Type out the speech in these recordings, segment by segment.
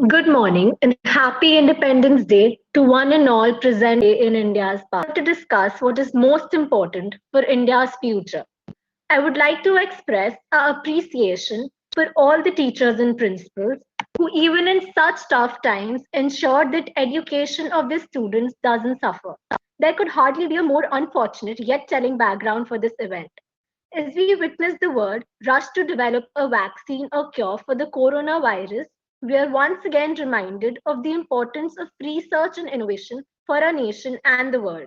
Good morning and happy Independence Day to one and all present in India's past. To discuss what is most important for India's future. I would like to express our appreciation for all the teachers and principals who, even in such tough times, ensure that education of the students doesn't suffer. There could hardly be a more unfortunate yet telling background for this event. As we witness the world rush to develop a vaccine or cure for the coronavirus, we are once again reminded of the importance of research and innovation for our nation and the world.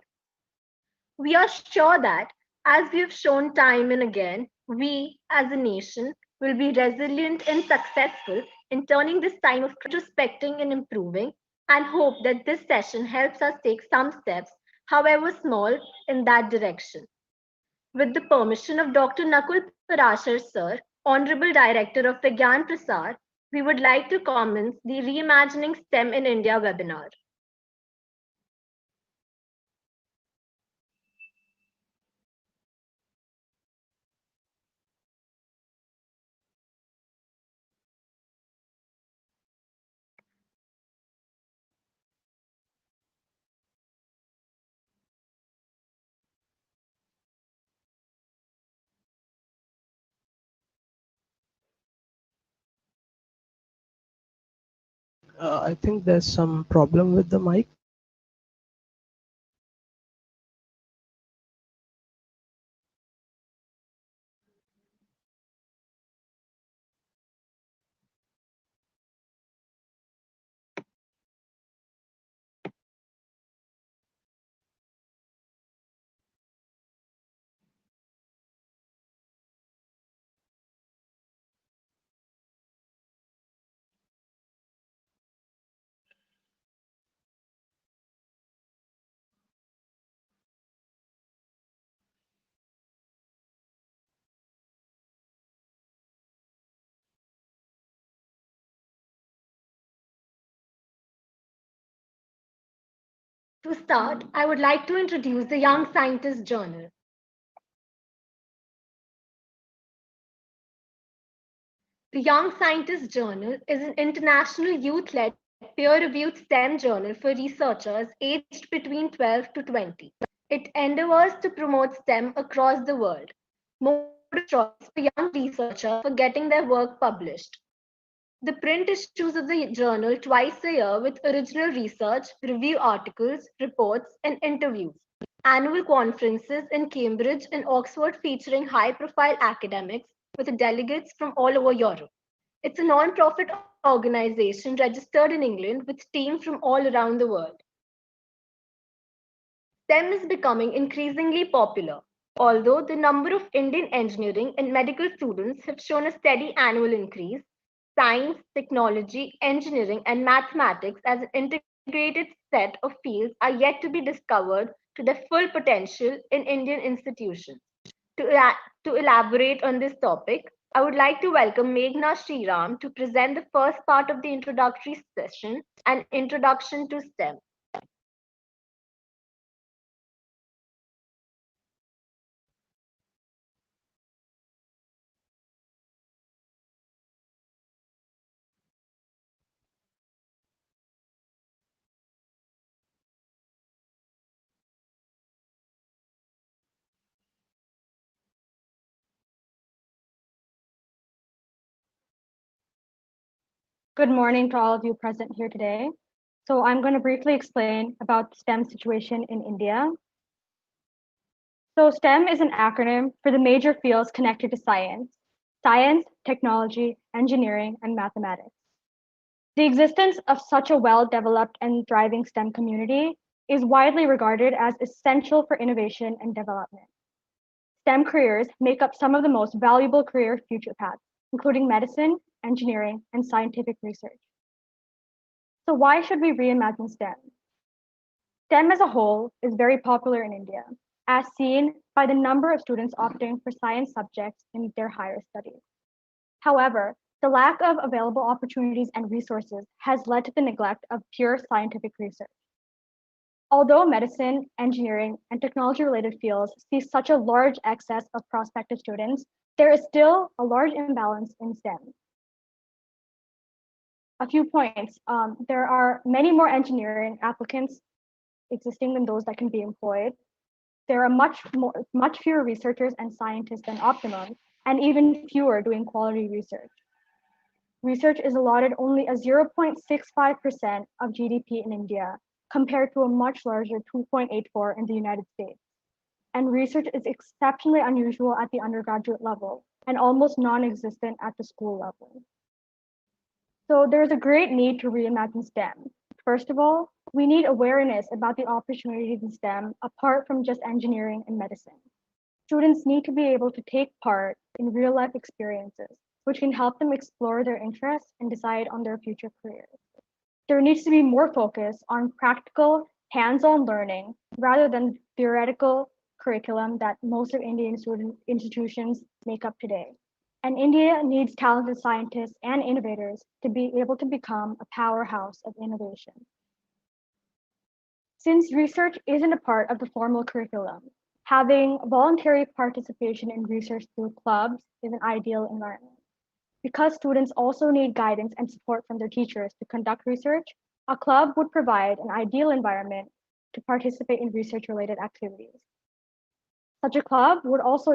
We are sure that, as we have shown time and again, we as a nation will be resilient and successful in turning this time of retrospecting and improving, and hope that this session helps us take some steps, however small, in that direction. With the permission of Dr. Nakul Parashar Sir, Honorable Director of Vigyan Prasar, we would like to commence the Reimagining STEM in India webinar. I think there's some problem with the mic. To start, I would like to introduce the Young Scientist Journal. The Young Scientist Journal is an international youth-led, peer-reviewed STEM journal for researchers aged between 12 to 20. It endeavors to promote STEM across the world, mode of choice for young researchers for getting their work published. The print issues of the journal twice a year with original research, review articles, reports, and interviews. Annual conferences in Cambridge and Oxford featuring high-profile academics with delegates from all over Europe. It's a non-profit organization registered in England with teams from all around the world. STEM is becoming increasingly popular, although the number of Indian engineering and medical students have shown a steady annual increase. Science, technology, engineering, and mathematics as an integrated set of fields are yet to be discovered to their full potential in Indian institutions. To elaborate on this topic, I would like to welcome Meghna Sriram to present the first part of the introductory session, an introduction to STEM. Good morning to all of you present here today. So I'm going to briefly explain about the STEM situation in India. So STEM is an acronym for the major fields connected to science, technology, engineering, and mathematics. The existence of such a well-developed and thriving STEM community is widely regarded as essential for innovation and development. STEM careers make up some of the most valuable career future paths, including medicine, engineering, and scientific research. So why should we reimagine STEM? STEM as a whole is very popular in India, as seen by the number of students opting for science subjects in their higher studies. However, the lack of available opportunities and resources has led to the neglect of pure scientific research. Although medicine, engineering, and technology-related fields see such a large excess of prospective students, there is still a large imbalance in STEM. a few points. There are many more engineering applicants existing than those that can be employed. There are much fewer researchers and scientists than optimum, and even fewer doing quality research. Research is allotted only a 0.65% of GDP in India, compared to a much larger 2.84 in the United States. And research is exceptionally unusual at the undergraduate level and almost non-existent at the school level. So there's a great need to reimagine STEM. First of all, we need awareness about the opportunities in STEM apart from just engineering and medicine. Students need to be able to take part in real life experiences, which can help them explore their interests and decide on their future careers. There needs to be more focus on practical, hands-on learning rather than theoretical curriculum that most of Indian student institutions make up today. And India needs talented scientists and innovators to be able to become a powerhouse of innovation. Since research isn't a part of the formal curriculum, having voluntary participation in research through clubs is an ideal environment. Because students also need guidance and support from their teachers to conduct research, a club would provide an ideal environment to participate in research-related activities. Such a club would also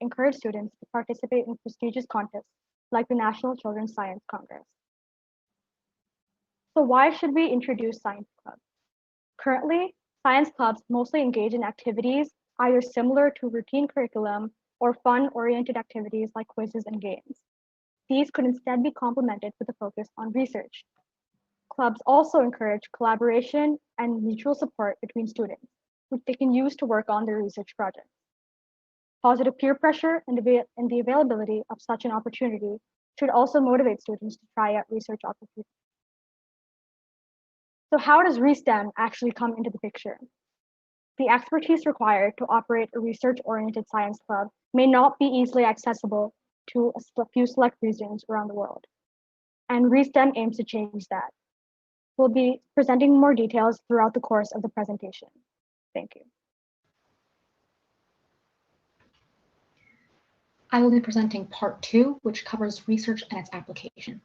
encourage students to participate in prestigious contests like the National Children's Science Congress. So why should we introduce science clubs? Currently, science clubs mostly engage in activities either similar to routine curriculum or fun-oriented activities like quizzes and games. These could instead be complemented with a focus on research. Clubs also encourage collaboration and mutual support between students, which they can use to work on their research projects. Positive peer pressure and the availability of such an opportunity should also motivate students to try out research opportunities. So how does reSTEM actually come into the picture? The expertise required to operate a research-oriented science club may not be easily accessible to a few select regions around the world. And reSTEM aims to change that. We'll be presenting more details throughout the course of the presentation. Thank you. I will be presenting part 2, which covers research and its application.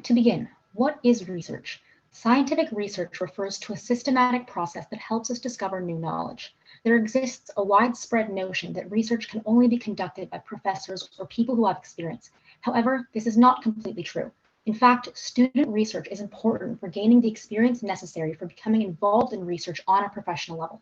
To begin, what is research? Scientific research refers to a systematic process that helps us discover new knowledge. There exists a widespread notion that research can only be conducted by professors or people who have experience. However, this is not completely true. In fact, student research is important for gaining the experience necessary for becoming involved in research on a professional level.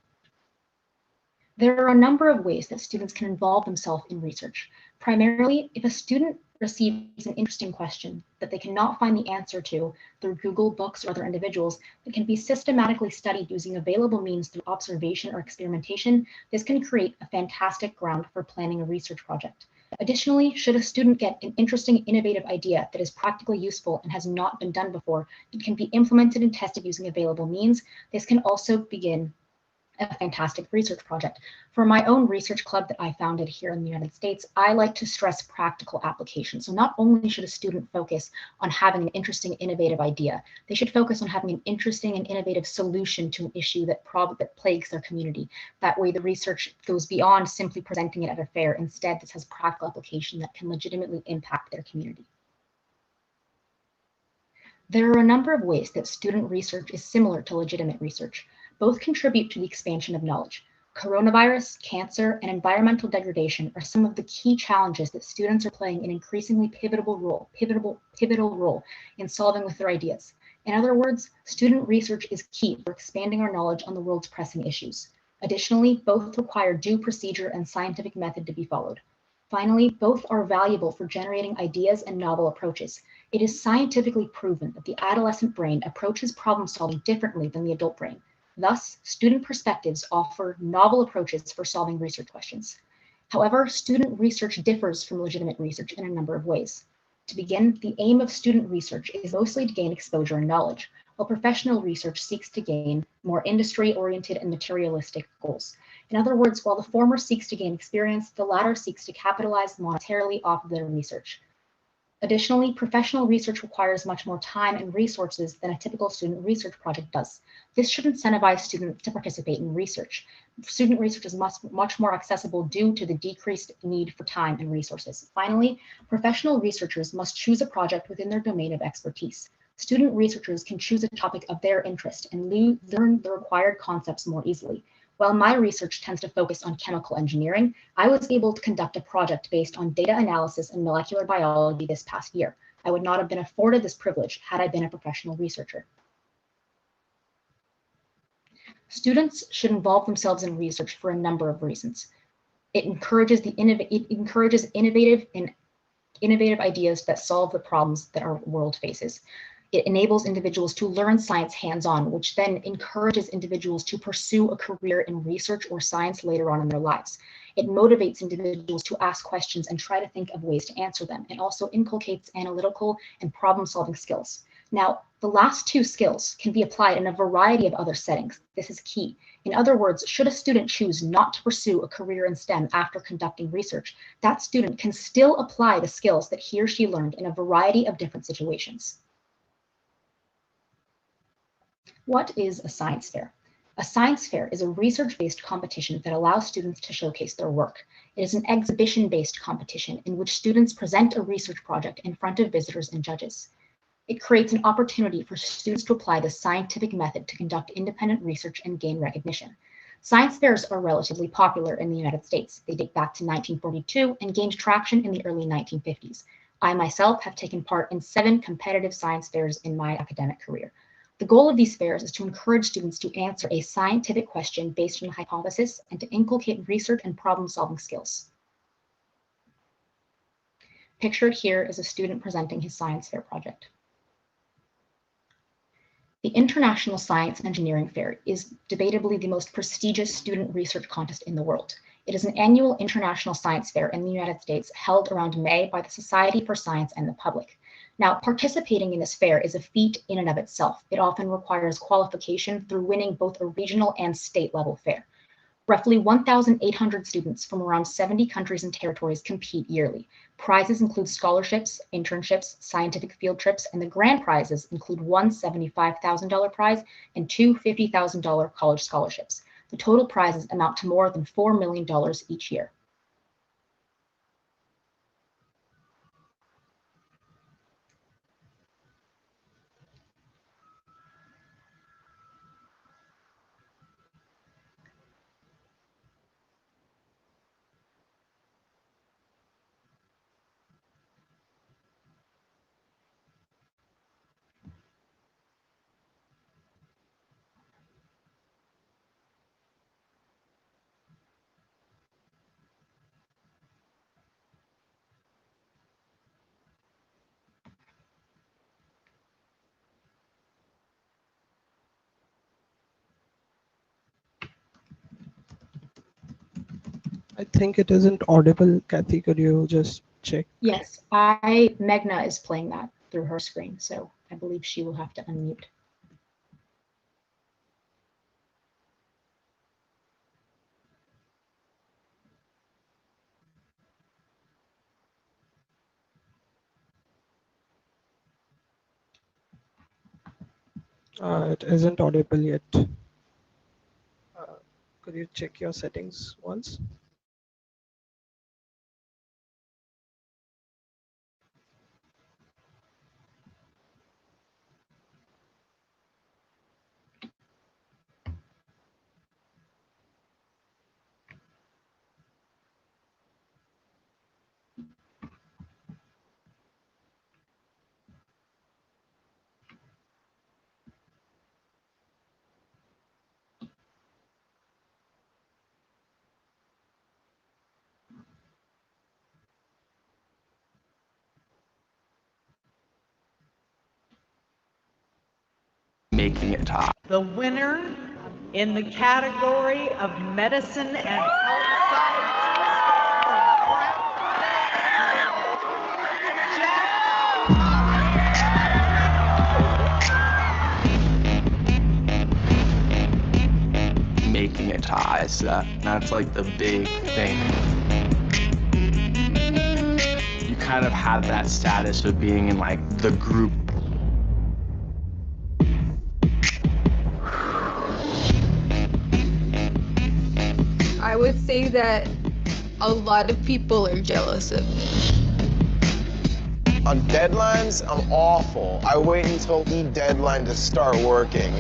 There are a number of ways that students can involve themselves in research. Primarily, if a student receives an interesting question that they cannot find the answer to through Google, books, or other individuals, that can be systematically studied using available means through observation or experimentation, this can create a fantastic ground for planning a research project. Additionally, should a student get an interesting, innovative idea that is practically useful and has not been done before, it can be implemented and tested using available means. This can also begin a fantastic research project. For my own research club that I founded here in the United States, I like to stress practical application. So not only should a student focus on having an interesting, innovative idea, they should focus on having an interesting and innovative solution to an issue that plagues their community. That way the research goes beyond simply presenting it at a fair. Instead, this has practical application that can legitimately impact their community. There are a number of ways that student research is similar to legitimate research. Both contribute to the expansion of knowledge. Coronavirus, cancer, and environmental degradation are some of the key challenges that students are playing an increasingly pivotal role in solving with their ideas. In other words, student research is key for expanding our knowledge on the world's pressing issues. Additionally, both require due procedure and scientific method to be followed. Finally, both are valuable for generating ideas and novel approaches. It is scientifically proven that the adolescent brain approaches problem solving differently than the adult brain. Thus, student perspectives offer novel approaches for solving research questions. However, student research differs from legitimate research in a number of ways. To begin, the aim of student research is mostly to gain exposure and knowledge, while professional research seeks to gain more industry-oriented and materialistic goals. In other words, while the former seeks to gain experience, the latter seeks to capitalize monetarily off of their research. Additionally, professional research requires much more time and resources than a typical student research project does. This should incentivize students to participate in research. Student research is much more accessible due to the decreased need for time and resources. Finally, professional researchers must choose a project within their domain of expertise. Student researchers can choose a topic of their interest and learn the required concepts more easily. While my research tends to focus on chemical engineering, I was able to conduct a project based on data analysis and molecular biology this past year. I would not have been afforded this privilege had I been a professional researcher. Students should involve themselves in research for a number of reasons. It encourages innovative ideas that solve the problems that our world faces. It enables individuals to learn science hands-on, which then encourages individuals to pursue a career in research or science later on in their lives. It motivates individuals to ask questions and try to think of ways to answer them. It also inculcates analytical and problem-solving skills. Now, the last two skills can be applied in a variety of other settings. This is key. In other words, should a student choose not to pursue a career in STEM after conducting research, that student can still apply the skills that he or she learned in a variety of different situations. What is a science fair? A science fair is a research-based competition that allows students to showcase their work. It is an exhibition-based competition in which students present a research project in front of visitors and judges. It creates an opportunity for students to apply the scientific method to conduct independent research and gain recognition. Science fairs are relatively popular in the United States. They date back to 1942 and gained traction in the early 1950s. I myself have taken part in 7 competitive science fairs in my academic career. The goal of these fairs is to encourage students to answer a scientific question based on a hypothesis and to inculcate research and problem-solving skills. Pictured here is a student presenting his science fair project. The International Science and Engineering Fair is debatably the most prestigious student research contest in the world. It is an annual international science fair in the United States held around May by the Society for Science and the Public. Now, participating in this fair is a feat in and of itself. It often requires qualification through winning both a regional and state level fair. Roughly 1,800 students from around 70 countries and territories compete yearly. Prizes include scholarships, internships, scientific field trips, and the grand prizes include one $75,000 prize and two $50,000 college scholarships. The total prizes amount to more than $4 million each year. I think it isn't audible. Kathy, could you just check? Yes, Meghna is playing that through her screen, so I believe she will have to unmute. It isn't audible yet. Could you check your settings once? Making it top. The winner in the category of medicine and health Making it ties. That's like the big thing. You kind of had that status of being in like the group. I would say that a lot of people are jealous of me. On deadlines, I'm awful. I wait until the deadline to start working.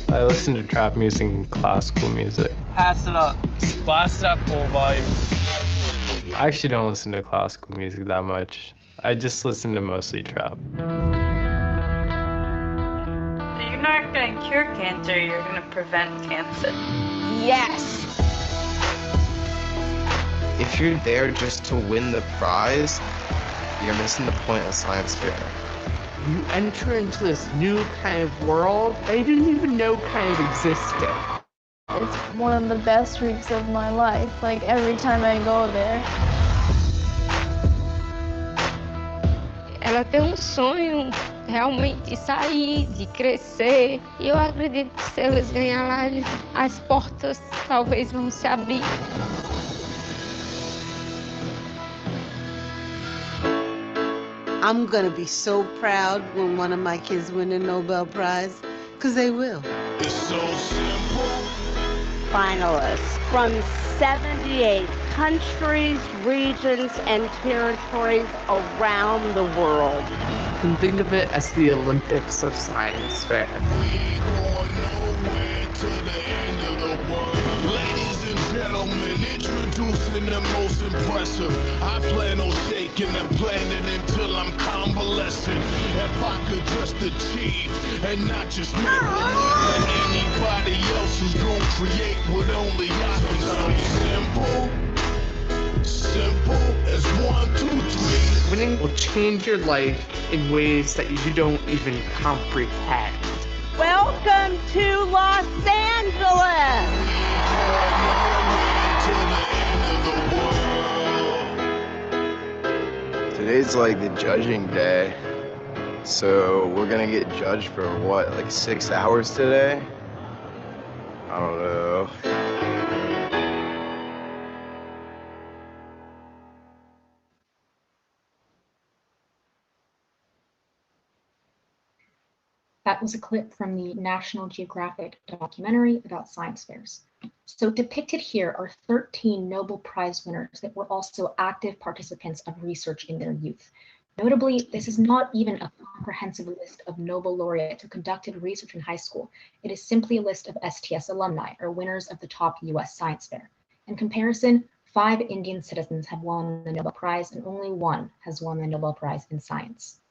I listen to trap music and classical music. Pass it up. Blast it up full volume. I actually don't listen to classical music that much. I just listen to mostly trap. You're not going to cure cancer, you're going to prevent cancer. Yes! If you're there just to win the prize, you're missing the point of science fair. You enter into this new kind of world that you didn't even know kind of existed. It's one of the best weeks of my life, like every time I go there. Ela tem sonho realmente de sair, de crescer. E eu acredito que se eles ganharem lá, as portas talvez vão se abrir. I'm gonna be so proud when one of my kids win a Nobel Prize, because they will. It's so simple. Finalists from 78 countries, regions, and territories around the world. You can think of it as the Olympics of science fair. Ladies and gentlemen, introducing the most impressive. I plan on shaking the planet until I'm convalescent. If I could just achieve and not just make believe that anybody else is gonna create what only I can. So simple as 1, 2, 3. Winning will change your life in ways that you don't even comprehend. Welcome to Los Angeles! Today's like the judging day. So we're gonna get judged for what, like 6 hours today? I don't know. That was a clip from the National Geographic documentary about science fairs. So depicted here are 13 Nobel Prize winners that were also active participants of research in their youth. Notably, this is not even a comprehensive list of Nobel laureates who conducted research in high school. It is simply a list of STS alumni, or winners of the top US science fair. In comparison, 5 Indian citizens have won the Nobel Prize and only 1 has won the Nobel Prize in science.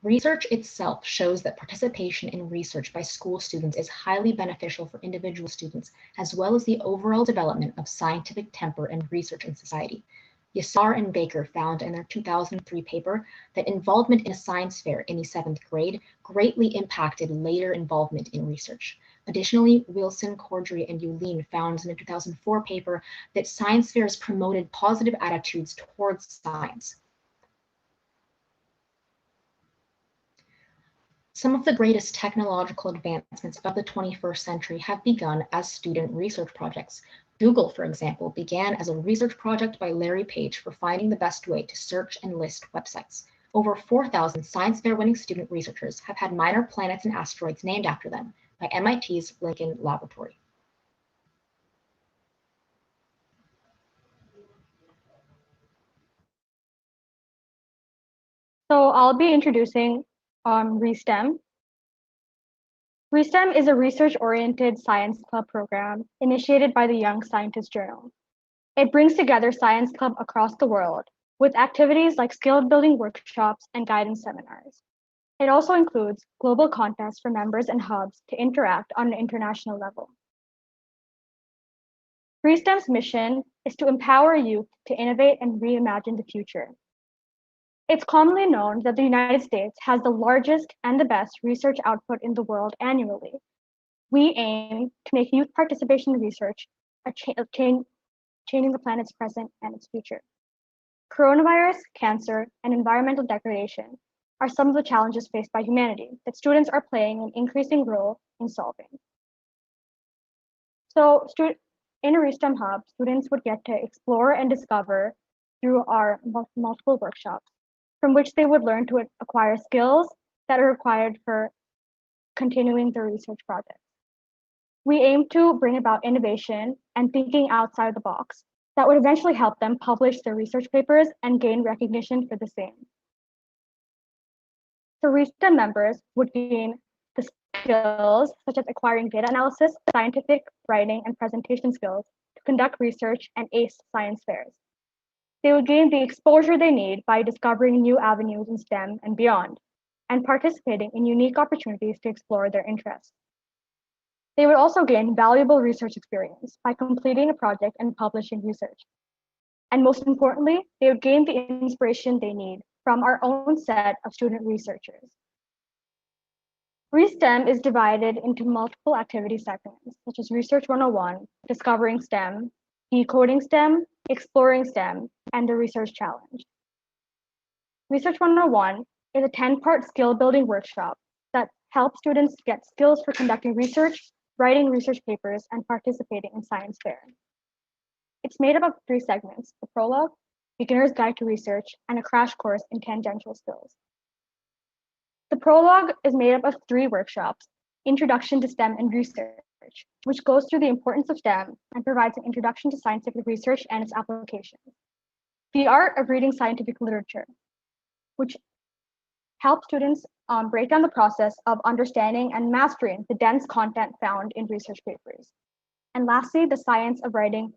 Research itself shows that participation in research by school students is highly beneficial for individual students, as well as the overall development of scientific temper and research in society. Yassar and Baker found in their 2003 paper that involvement in a science fair in the 7th grade greatly impacted later involvement in research. Additionally, Wilson, Cordry, and Yulin found in a 2004 paper that science fairs promoted positive attitudes towards science. Some of the greatest technological advancements of the 21st century have begun as student research projects. Google, for example, began as a research project by Larry Page for finding the best way to search and list websites. Over 4,000 science fair winning student researchers have had minor planets and asteroids named after them by MIT's Lincoln Laboratory. So I'll be introducing reSTEM. reSTEM is a research-oriented science club program initiated by the Young Scientist Journal. It brings together science clubs across the world with activities like skill-building workshops and guidance seminars. It also includes global contests for members and hubs to interact on an international level. reSTEM's mission is to empower youth to innovate and reimagine the future. It's commonly known that the United States has the largest and the best research output in the world annually. We aim to make youth participation in research changing the planet's present and its future. Coronavirus, cancer, and environmental degradation are some of the challenges faced by humanity that students are playing an increasing role in solving. So In a reSTEM hub, students would get to explore and discover through our multiple workshops, from which they would learn to acquire skills that are required for continuing their research projects. We aim to bring about innovation and thinking outside the box that would eventually help them publish their research papers and gain recognition for the same. So reSTEM members would gain the skills such as acquiring data analysis, scientific writing, and presentation skills to conduct research and ace science fairs. They would gain the exposure they need by discovering new avenues in STEM and beyond, and participating in unique opportunities to explore their interests. They would also gain valuable research experience by completing a project and publishing research. And most importantly, they would gain the inspiration they need from our own set of student researchers. reSTEM is divided into multiple activity segments, such as Research 101, Discovering STEM, Decoding STEM, Exploring STEM, and the Research Challenge. Research 101 is a 10-part skill-building workshop that helps students get skills for conducting research, writing research papers, and participating in science fair. It's made up of 3 segments: the prologue, beginner's guide to research, and a crash course in tangential skills. The prologue is made up of 3 workshops: Introduction to STEM and Research, which goes through the importance of STEM and provides an introduction to scientific research and its applications. The art of reading scientific literature, which helps students break down the process of understanding and mastering the dense content found in research papers. And lastly, the science of writing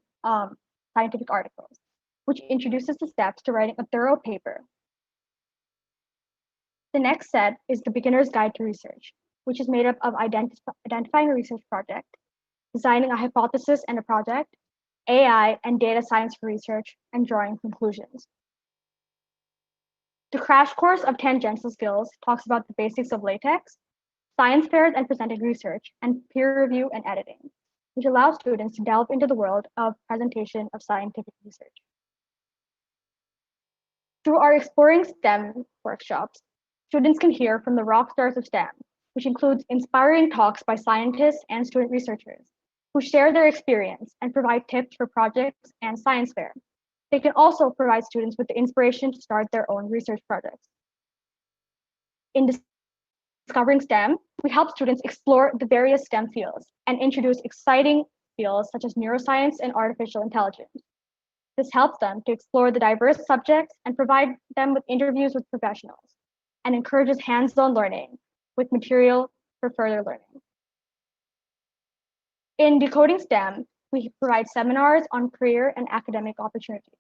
scientific articles, which introduces the steps to writing a thorough paper. The next set is the beginner's guide to research, which is made up of identifying a research project, designing a hypothesis and a project, AI and data science for research, and drawing conclusions. The crash course of tangential skills talks about the basics of LaTeX, science fairs and presented research, and peer review and editing, which allows students to delve into the world of presentation of scientific research. Through our Exploring STEM workshops, students can hear from the rock stars of STEM, which includes inspiring talks by scientists and student researchers who share their experience and provide tips for projects and science fair. They can also provide students with the inspiration to start their own research projects. In Discovering STEM, we help students explore the various STEM fields and introduce exciting fields such as neuroscience and artificial intelligence. This helps them to explore the diverse subjects and provide them with interviews with professionals, and encourages hands-on learning with material for further learning. In Decoding STEM, we provide seminars on career and academic opportunities.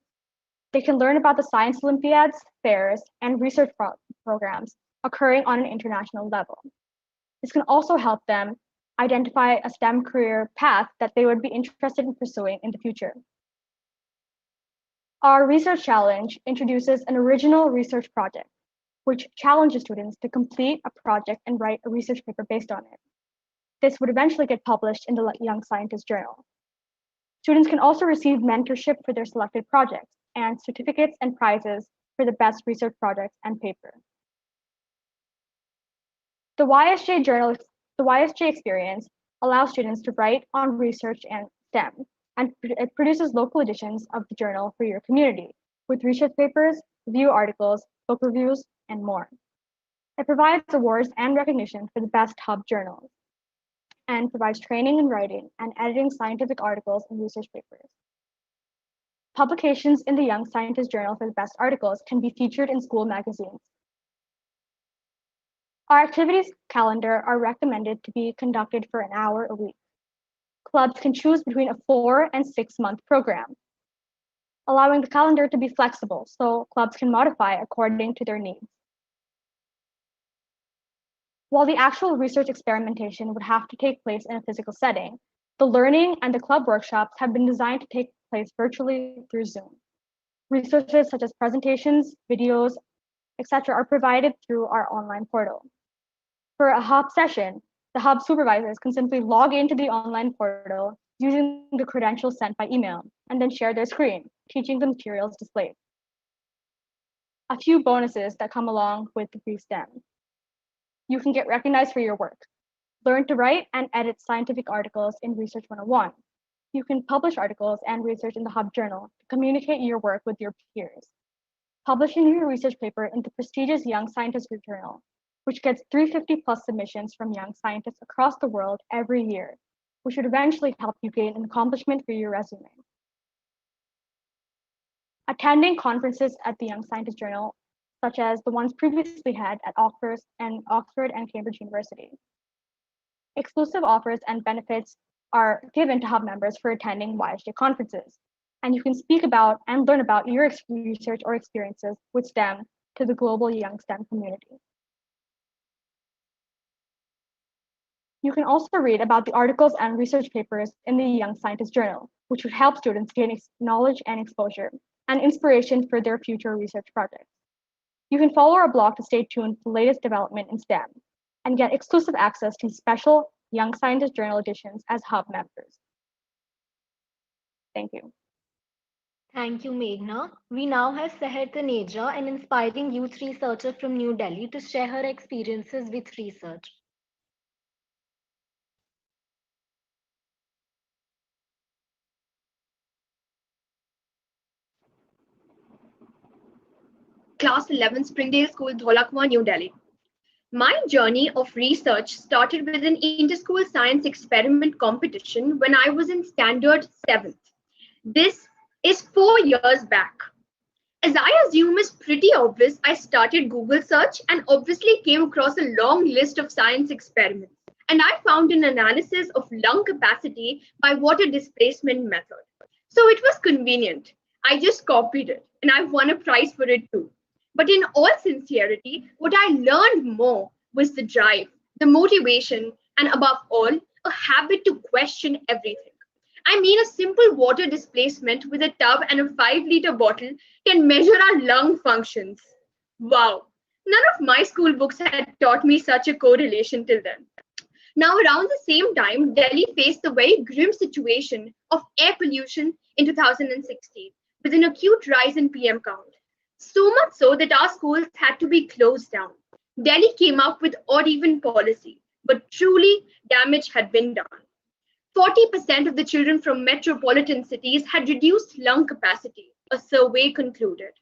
They can learn about the science Olympiads, fairs, and research programs occurring on an international level. This can also help them identify a STEM career path that they would be interested in pursuing in the future. Our research challenge introduces an original research project, which challenges students to complete a project and write a research paper based on it. This would eventually get published in the Young Scientist Journal. Students can also receive mentorship for their selected projects and certificates and prizes for the best research projects and paper. The YSJ experience allows students to write on research and STEM, and it produces local editions of the journal for your community with research papers, review articles, book reviews, and more. It provides awards and recognition for the best hub journals and provides training in writing and editing scientific articles and research papers. Publications in the Young Scientist Journal for the best articles can be featured in school magazines. Our activities calendar are recommended to be conducted for an hour a week. Clubs can choose between a 4- and 6-month program, allowing the calendar to be flexible so clubs can modify according to their needs. While the actual research experimentation would have to take place in a physical setting, the learning and the club workshops have been designed to take place virtually through Zoom. Resources such as presentations, videos, etc. are provided through our online portal. For a hub session, the hub supervisors can simply log into the online portal using the credentials sent by email and then share their screen, teaching the materials displayed. A few bonuses that come along with the reSTEM. You can get recognized for your work. Learn to write and edit scientific articles in Research 101. You can publish articles and research in the Hub Journal to communicate your work with your peers. Publishing your research paper in the prestigious Young Scientist Journal, which gets 350 plus submissions from young scientists across the world every year, which would eventually help you gain an accomplishment for your resume. Attending conferences at the Young Scientist Journal, such as the ones previously had at Oxford and Cambridge University. Exclusive offers and benefits are given to Hub members for attending YSJ conferences, and you can speak about and learn about your research or experiences with STEM to the global young STEM community. You can also read about the articles and research papers in the Young Scientist Journal, which would help students gain knowledge and exposure and inspiration for their future research projects. You can follow our blog to stay tuned for the latest development in STEM and get exclusive access to special Young Scientist Journal editions as Hub members. Thank you. Thank you, Meghna. We now have Seher Taneja, an inspiring youth researcher from New Delhi, to share her experiences with research. Class 11 Springdale School, Dholakwa, New Delhi. My journey of research started with an inter-school science experiment competition when I was in standard 7th. This is 4 years back. As I assume is pretty obvious, I started Google search and obviously came across a long list of science experiments. And I found an analysis of lung capacity by water displacement method. So it was convenient. I just copied it and I won a prize for it too. But in all sincerity, what I learned more was the drive, the motivation, and above all, a habit to question everything. I mean, a simple water displacement with a tub and a 5-liter bottle can measure our lung functions. Wow, none of my school books had taught me such a correlation till then. Now, around the same time, Delhi faced the very grim situation of air pollution in 2016, with an acute rise in PM count. So much so that our schools had to be closed down. Delhi came up with odd-even policy, but truly damage had been done. 40% of the children from metropolitan cities had reduced lung capacity, a survey concluded.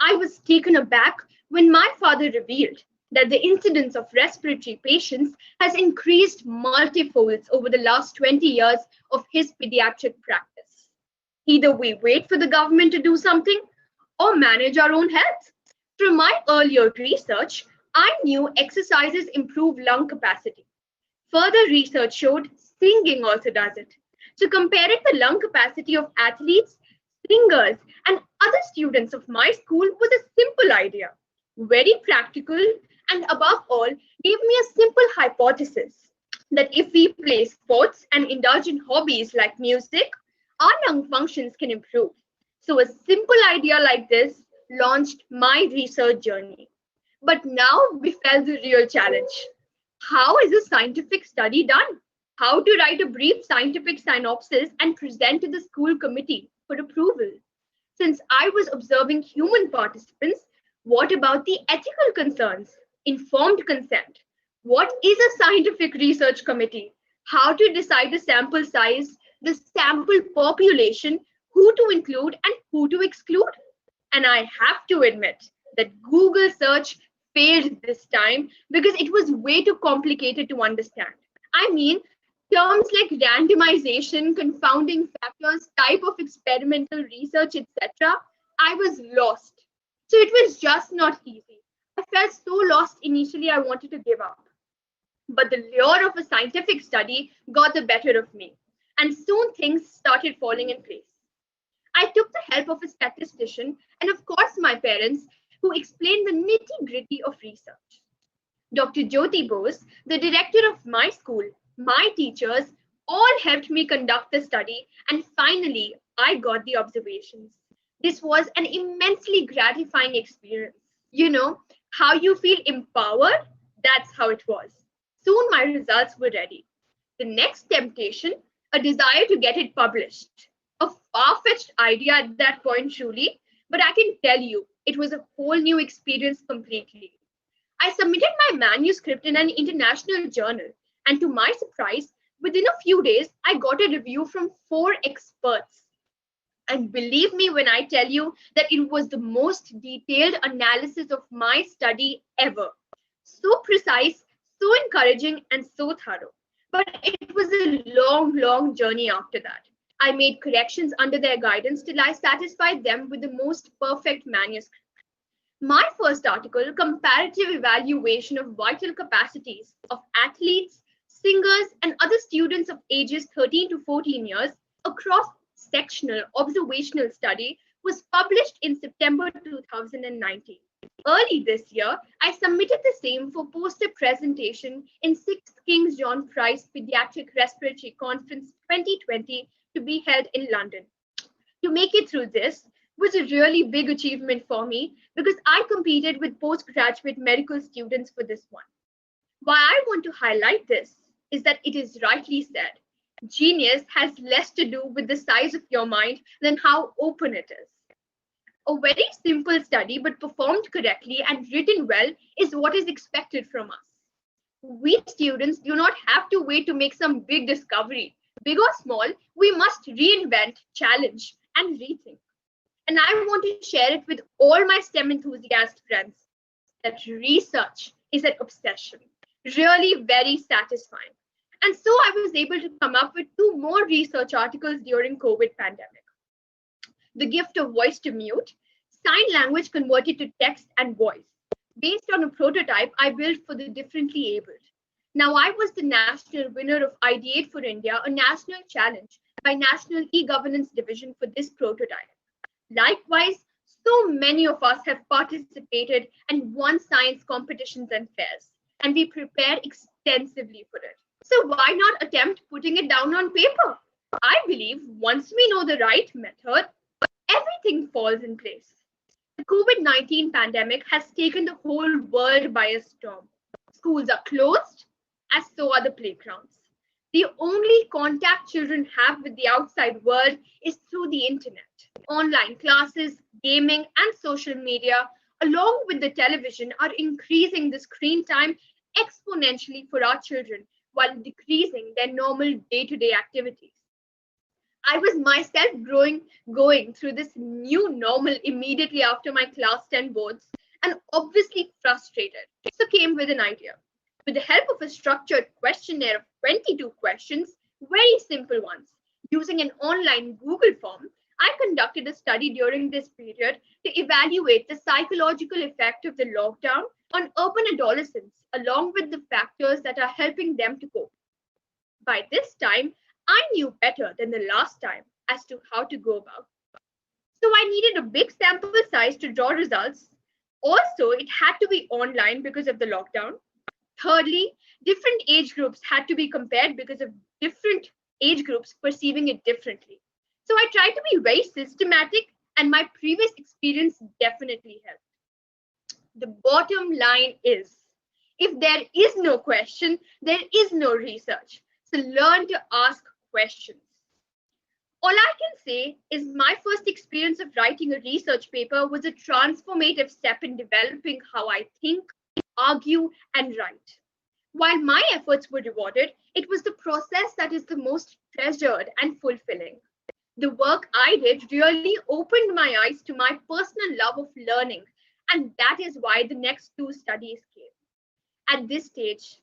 I was taken aback when my father revealed that the incidence of respiratory patients has increased multifolds over the last 20 years of his pediatric practice. Either we wait for the government to do something or manage our own health. From my earlier research, I knew exercises improve lung capacity. Further research showed singing also does it. So comparing the lung capacity of athletes, singers, and other students of my school was a simple idea, very practical, and above all, gave me a simple hypothesis that if we play sports and indulge in hobbies like music, our lung functions can improve. So a simple idea like this launched my research journey. But now we felt the real challenge. How is a scientific study done? How to write a brief scientific synopsis and present to the school committee for approval? Since I was observing human participants, what about the ethical concerns? Informed consent. What is a scientific research committee? How to decide the sample size, the sample population, who to include and who to exclude? And I have to admit that Google search failed this time because it was way too complicated to understand. I mean, terms like randomization, confounding factors, type of experimental research, etc., I was lost. So it was just not easy. I felt so lost initially, I wanted to give up. But the lure of a scientific study got the better of me, and soon things started falling in place. I took the help of a statistician and, of course, my parents, who explained the nitty-gritty of research. Dr. Jyoti Bose, the director of my school, my teachers, all helped me conduct the study, and finally, I got the observations. This was an immensely gratifying experience. You know, how you feel empowered? That's how it was. Soon my results were ready. The next temptation, a desire to get it published. A far-fetched idea at that point, truly, but I can tell you, it was a whole new experience completely. I submitted my manuscript in an international journal, and to my surprise, Within a few days, I got a review from 4 experts. And believe me when I tell you that it was the most detailed analysis of my study ever. So precise, so encouraging, and so thorough. But it was a long, long journey after that. I made corrections under their guidance till I satisfied them with the most perfect manuscript. My first article, Comparative Evaluation of Vital Capacities of Athletes, Singers, and other students of ages 13 to 14 years, a cross-sectional observational study, was published in September 2019. Early this year, I submitted the same for poster presentation in 6th King John Price Pediatric Respiratory Conference 2020 to be held in London. To make it through this was a really big achievement for me because I competed with postgraduate medical students for this one. Why I want to highlight this is that it is rightly said, genius has less to do with the size of your mind than how open it is. A very simple study, but performed correctly and written well, is what is expected from us. We students do not have to wait to make some big discovery. Big or small, we must reinvent, challenge, and rethink. And I want to share it with all my STEM enthusiast friends that research is an obsession, really very satisfying. And so I was able to come up with 2 more research articles during COVID pandemic. The gift of voice to mute, sign language converted to text and voice, based on a prototype I built for the differently abled. Now, I was the national winner of Ideate for India, a national challenge by National E-Governance Division for this prototype. Likewise, so many of us have participated and won science competitions and fairs, and we prepare extensively for it. So why not attempt putting it down on paper? I believe once we know the right method, everything falls in place. The COVID-19 pandemic has taken the whole world by a storm. Schools are closed, as so are the playgrounds. The only contact children have with the outside world is through the internet. Online classes, gaming, and social media, along with the television, are increasing the screen time exponentially for our children while decreasing their normal day-to-day activities. I was myself going through this new normal immediately after my class 10 boards and obviously frustrated. So came with an idea. With the help of a structured questionnaire of 22 questions, very simple ones, using an online Google form, I conducted a study during this period to evaluate the psychological effect of the lockdown on urban adolescents, along with the factors that are helping them to cope. By this time, I knew better than the last time as to how to go about. So I needed a big sample size to draw results. Also, it had to be online because of the lockdown. Thirdly, different age groups had to be compared because of different age groups perceiving it differently. So I tried to be very systematic, and my previous experience definitely helped. The bottom line is, if there is no question, there is no research. So learn to ask questions. All I can say is my first experience of writing a research paper was a transformative step in developing how I think, argue, and write. While my efforts were rewarded, it was the process that is the most treasured and fulfilling. The work I did really opened my eyes to my personal love of learning, and that is why the next 2 studies came. At this stage,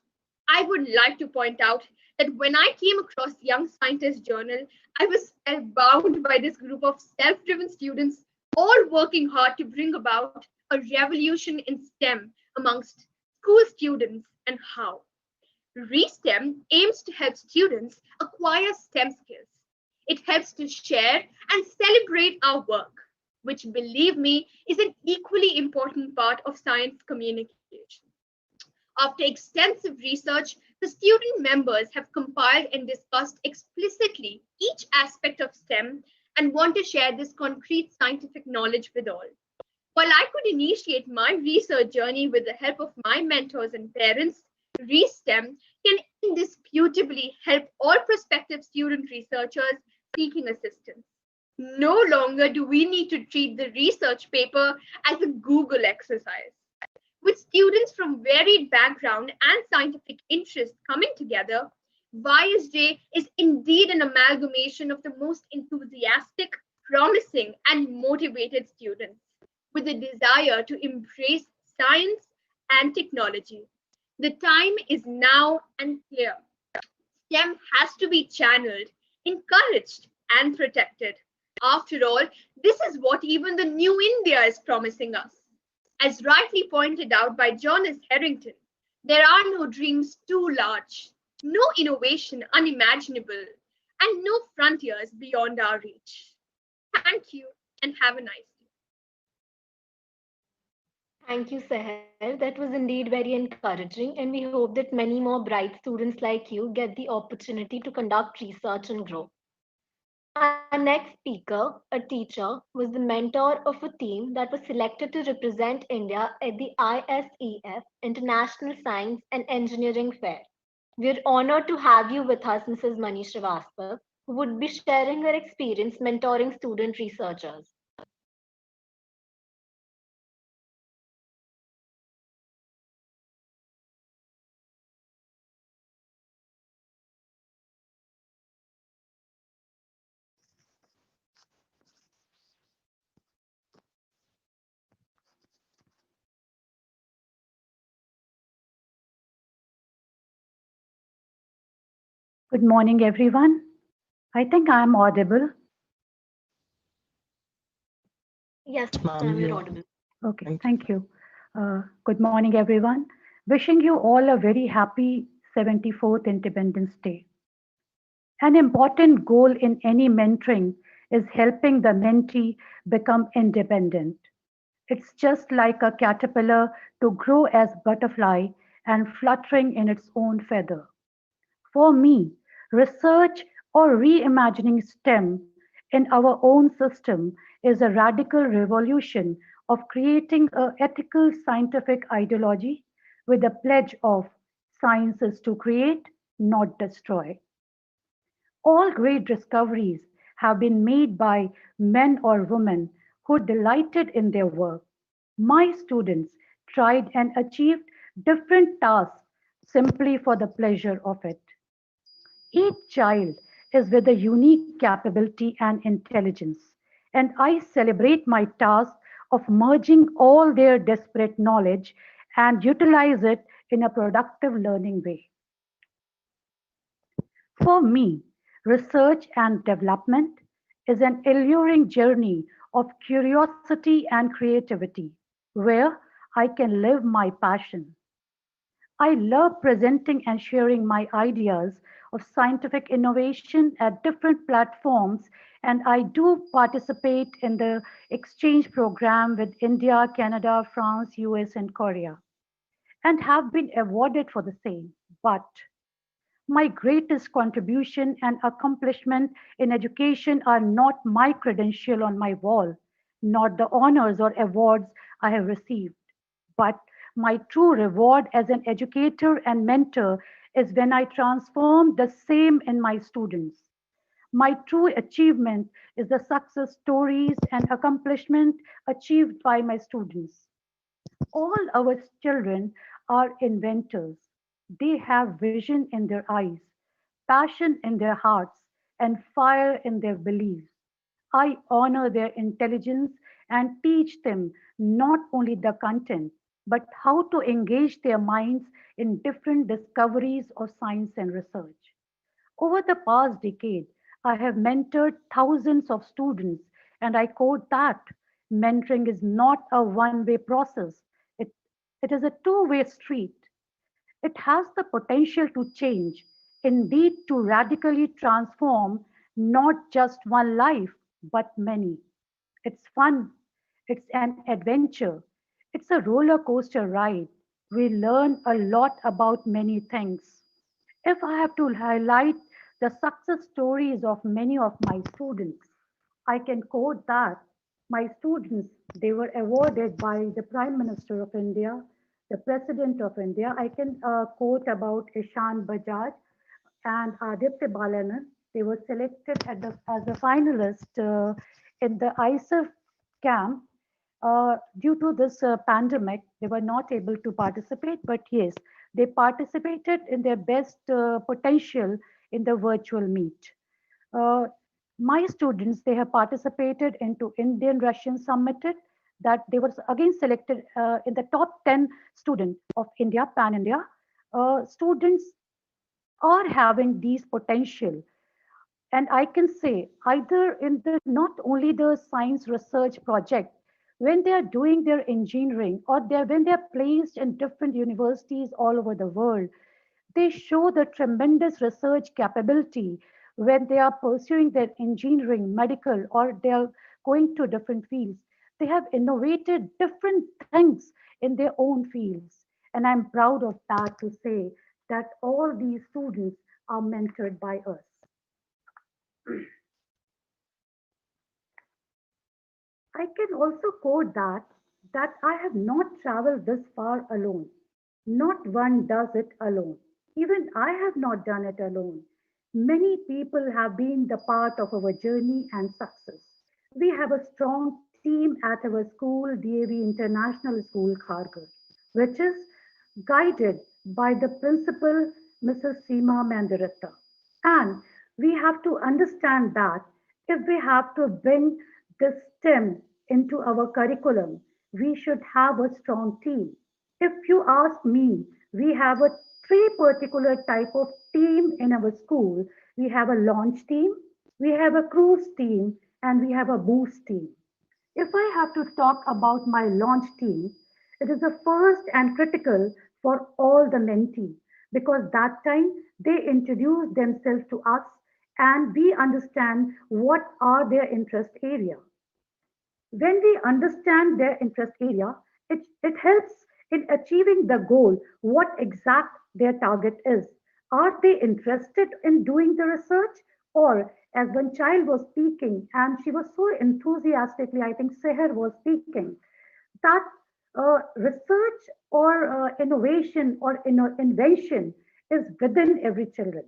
I would like to point out that when I came across Young Scientist Journal, I was spellbound by this group of self-driven students, all working hard to bring about a revolution in STEM amongst school students. And how? reSTEM aims to help students acquire STEM skills. It helps to share and celebrate our work, which, believe me, is an equally important part of science communication. After extensive research, the student members have compiled and discussed explicitly each aspect of STEM and want to share this concrete scientific knowledge with all. While I could initiate my research journey with the help of my mentors and parents, reSTEM can indisputably help all prospective student researchers seeking assistance. No longer do we need to treat the research paper as a Google exercise. With students from varied background and scientific interests coming together, YSJ is indeed an amalgamation of the most enthusiastic, promising, and motivated students with a desire to embrace science and technology. The time is now and clear. STEM has to be channeled, encouraged, and protected. After all, this is what even the new India is promising us. As rightly pointed out by Jonas Harrington, there are no dreams too large, no innovation unimaginable, and no frontiers beyond our reach. Thank you and have a nice day. Thank you, Seher. That was indeed very encouraging, and we hope that many more bright students like you get the opportunity to conduct research and grow. Our next speaker, a teacher, was the mentor of a team that was selected to represent India at the ISEF International Science and Engineering Fair. We're honored to have you with us, Mrs. Mani Srivastava, who would be sharing her experience mentoring student researchers. Good morning, everyone. I think I am audible. Yes, Ma'am, ma'am, you you're are. audible. Okay, thank you. Good morning, everyone. Wishing you all a very happy 74th Independence Day. An important goal in any mentoring is helping the mentee become independent. It's just like a caterpillar to grow as butterfly and fluttering in its own feather. For me, research or reimagining STEM in our own system is a radical revolution of creating a ethical scientific ideology with a pledge of science is to create, not destroy. All great discoveries have been made by men or women who delighted in their work. My students tried and achieved different tasks simply for the pleasure of it. Each child is with a unique capability and intelligence, and I celebrate my task of merging all their disparate knowledge and utilize it in a productive learning way. For me, research and development is an alluring journey of curiosity and creativity where I can live my passion. I love presenting and sharing my ideas of scientific innovation at different platforms, and I do participate in the exchange program with India, Canada, France, US, and Korea, and have been awarded for the same. But my greatest contribution and accomplishment in education are not my credential on my wall, not the honors or awards I have received, but my true reward as an educator and mentor is when I transform the same in my students. My true achievement is the success stories and accomplishment achieved by my students. All our children are inventors. They have vision in their eyes, passion in their hearts, and fire in their beliefs. I honor their intelligence and teach them not only the content, but how to engage their minds in different discoveries of science and research. Over the past decade, I have mentored thousands of students, and I quote that mentoring is not a one way process, it, it is a two-way street. It has the potential to change, indeed, to radically transform not just one life, but many. It's fun, it's an adventure, it's a roller coaster ride. We learn a lot about many things. If I have to highlight the success stories of many of my students, I can quote that my students, they were awarded by the Prime Minister of India, the President of India. I can quote about Ishan Bajaj and Aditya Balanan. They were selected as a finalist in the ISEF camp. Due to this pandemic, they were not able to participate, but yes, They participated in their best potential in the virtual meet. Uh, my students, they have participated into Indian Russian Submitted, that they were again selected in the top 10 students of India, Pan India. Students are having these potential, and I can say either in the not only the science research project, when they are doing their engineering, or when they're placed in different universities all over the world, they show the tremendous research capability when they are pursuing their engineering, medical, or they are going to different fields. They have innovated different things in their own fields. And I'm proud of that to say that all these students are mentored by us. I can also quote that I have not traveled this far alone. Not one does it alone. Even I have not done it alone. Many people have been the part of our journey and success. We have a strong team at our school, DAV International School, Kharghar, which is guided by the principal, Mrs. Seema Mandiratta. And we have to understand that if we have to bring this STEM into our curriculum, we should have a strong team. If you ask me, we have a three particular type of team in our school. We have a launch team, we have a cruise team, and we have a boost team. If I have to talk about my launch team, it is the first and critical for all the mentees, because that time they introduce themselves to us and we understand what are their interest area. When we understand their interest area, it helps in achieving the goal, what exact their target is. Are they interested in doing the research? Or, as one child was speaking, and she was so enthusiastically, I think Seher was speaking, that research or innovation or invention is within every children.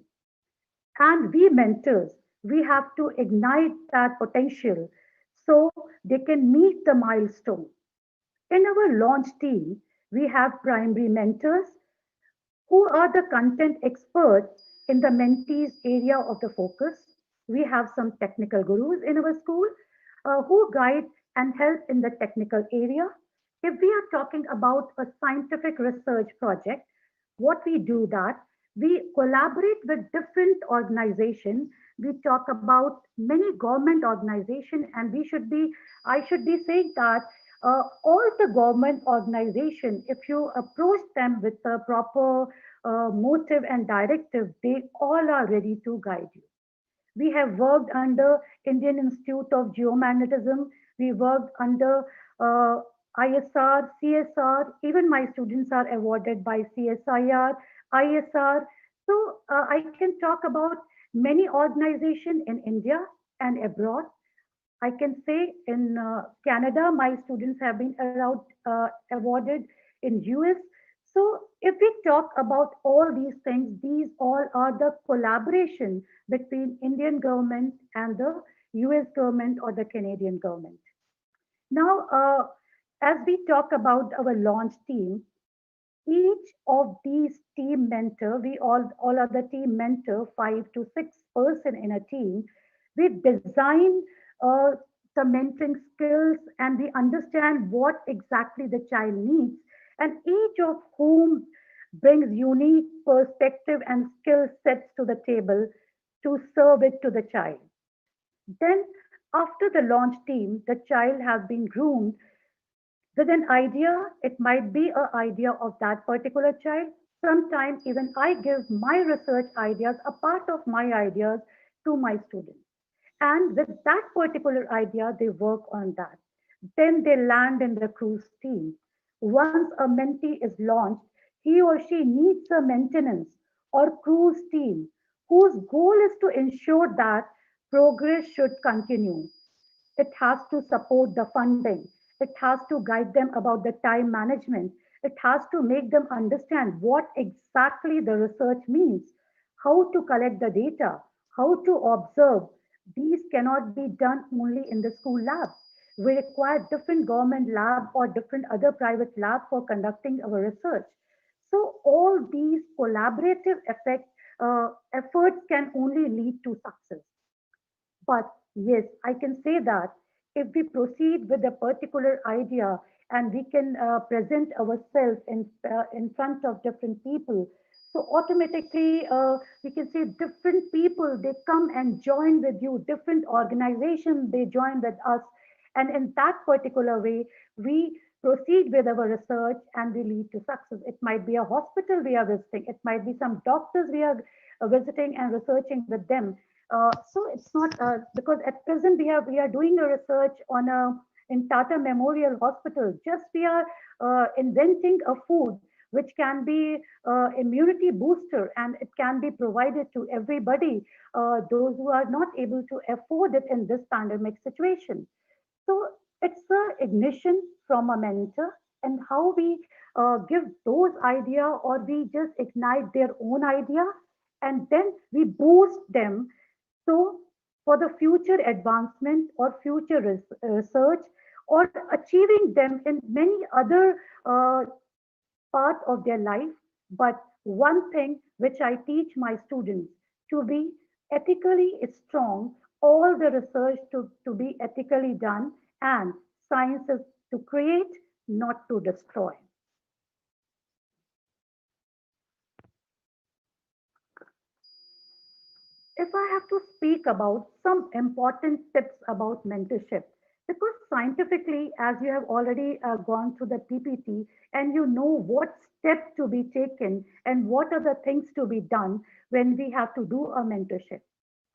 And we mentors, we have to ignite that potential so they can meet the milestone. In our launch team, we have primary mentors who are the content experts in the mentees area of the focus. We have some technical gurus in our school who guide and help in the technical area. If we are talking about a scientific research project, what we do that we collaborate with different organizations. We talk about many government organizations, and I should be saying that all the government organization, if you approach them with the proper motive and directive, they all are ready to guide you. We have worked under Indian Institute of Geomagnetism. We worked under ISR, CSR. Even my students are awarded by CSIR, ISR. So I can talk about many organizations in India and abroad. I can say in Canada, my students have been around, awarded in US. So if we talk about all these things, these all are the collaboration between Indian government and the US government or the Canadian government. Now, as we talk about our launch team, each of these team mentor, we all are the team mentor, 5 to 6 person in a team. We design uh, the mentoring skills and we understand what exactly the child needs, and each of whom brings unique perspective and skill sets to the table to serve it to the child. Then, after the launch team, the child has been groomed with an idea. It might be an idea of that particular child. Sometimes even I give my research ideas, a part of my ideas, to my students. And with that particular idea, they work on that. Then they land in the cruise team. Once a mentee is launched, he or she needs a maintenance or cruise team whose goal is to ensure that progress should continue. It has to support the funding. It has to guide them about the time management. It has to make them understand what exactly the research means, how to collect the data, how to observe. These cannot be done only in the school labs. We require different government lab or different other private lab for conducting our research. So all these collaborative efforts can only lead to success. But yes, I can say that if we proceed with a particular idea and we can present ourselves in front of different people, so automatically we can say different people they come and join with you, different organizations they join with us, and in that particular way we proceed with our research and we lead to success. It might be a hospital we are visiting, it might be some doctors we are visiting and researching with them. So it's not because at present we are doing a research on a in Tata Memorial Hospital. Just we are inventing a food which can be immunity booster and it can be provided to everybody, those who are not able to afford it in this pandemic situation. So it's the ignition from a mentor and how we give those idea or we just ignite their own idea and then we boost them so for the future advancement or future research or achieving them in many other part of their life. But one thing which I teach my students to be ethically strong, all the research to be ethically done, and science is to create, not to destroy. If I have to speak about some important tips about mentorship, because scientifically, as you have already gone through the PPT and you know what steps to be taken and what are the things to be done when we have to do a mentorship.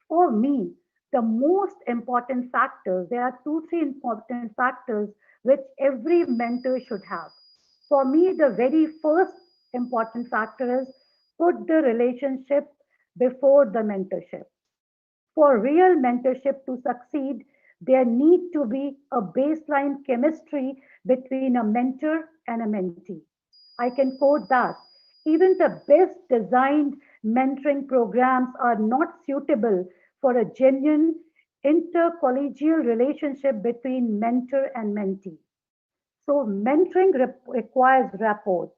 For me, the most important factors, there are two, three important factors which every mentor should have. For me, the very first important factor is put the relationship before the mentorship. For real mentorship to succeed, there need to be a baseline chemistry between a mentor and a mentee. I can quote that. Even the best designed mentoring programs are not suitable for a genuine intercollegial relationship between mentor and mentee. So mentoring requires rapport.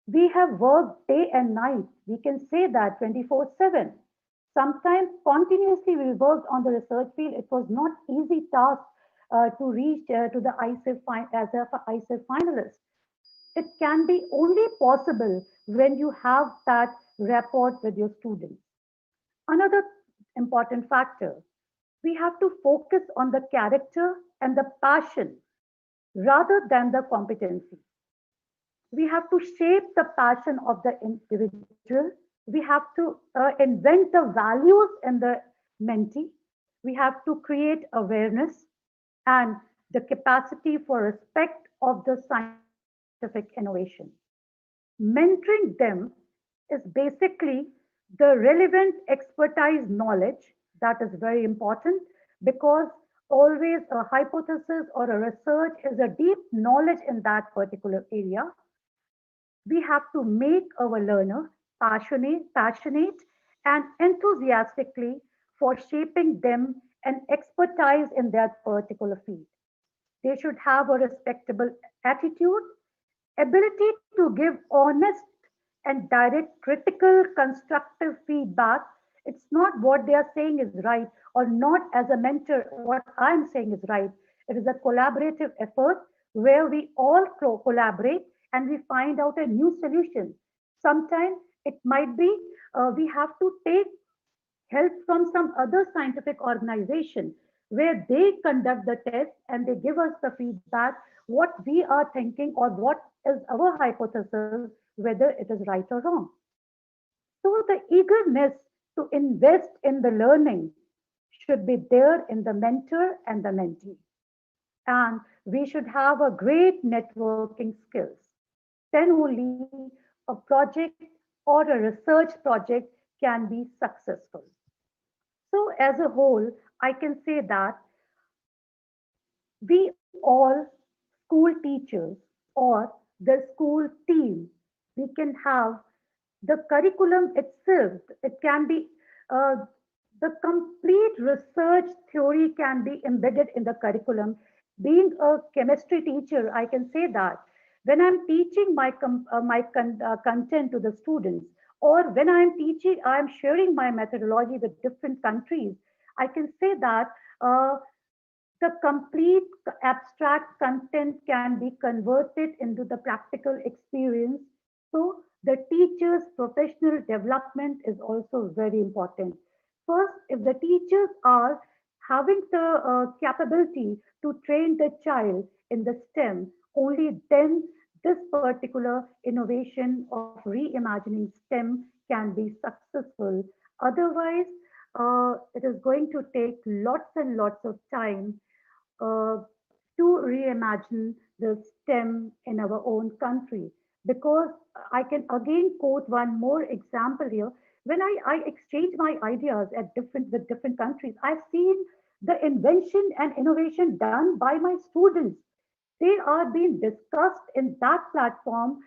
We have worked day and night. We can say that 24/7. Sometimes continuously we worked on the research field. It was not easy task to reach to the ISEF as a ISEF finalist. It can be only possible when you have that rapport with your students. Another important factor, we have to focus on the character and the passion rather than the competency. We have to shape the passion of the individual. We have to invent the values in the mentee. We have to create awareness and the capacity for respect of the scientific innovation. Mentoring them is basically the relevant expertise knowledge that is very important because always a hypothesis or a research is a deep knowledge in that particular area. We have to make our learner passionate and enthusiastically for shaping them and expertise in their particular field. They should have a respectable attitude, ability to give honest and direct critical constructive feedback. It's not what they are saying is right or not as a mentor what I'm saying is right. It is a collaborative effort where we all collaborate and we find out a new solution. Sometimes it might be we have to take help from some other scientific organization where they conduct the test and they give us the feedback what we are thinking or what is our hypothesis whether it is right or wrong. So the eagerness to invest in the learning should be there in the mentor and the mentee. And we should have a great networking skills. Then only a project or a research project can be successful. So as a whole, I can say that we all school teachers or the school team, we can have the curriculum itself. It can be the complete research theory can be embedded in the curriculum. Being a chemistry teacher, I can say that when I'm teaching my content to the students, or when I'm teaching, I'm sharing my methodology with different countries, I can say that the complete abstract content can be converted into the practical experience. So the teacher's professional development is also very important. First, if the teachers are having the capability to train the child in the STEM, only then this particular innovation of reimagining STEM can be successful. Otherwise, it is going to take lots and lots of time uh, to reimagine the STEM in our own country. Because I can again quote one more example here. When I exchange my ideas at different with different countries, I've seen the invention and innovation done by my students. They are being discussed in that platform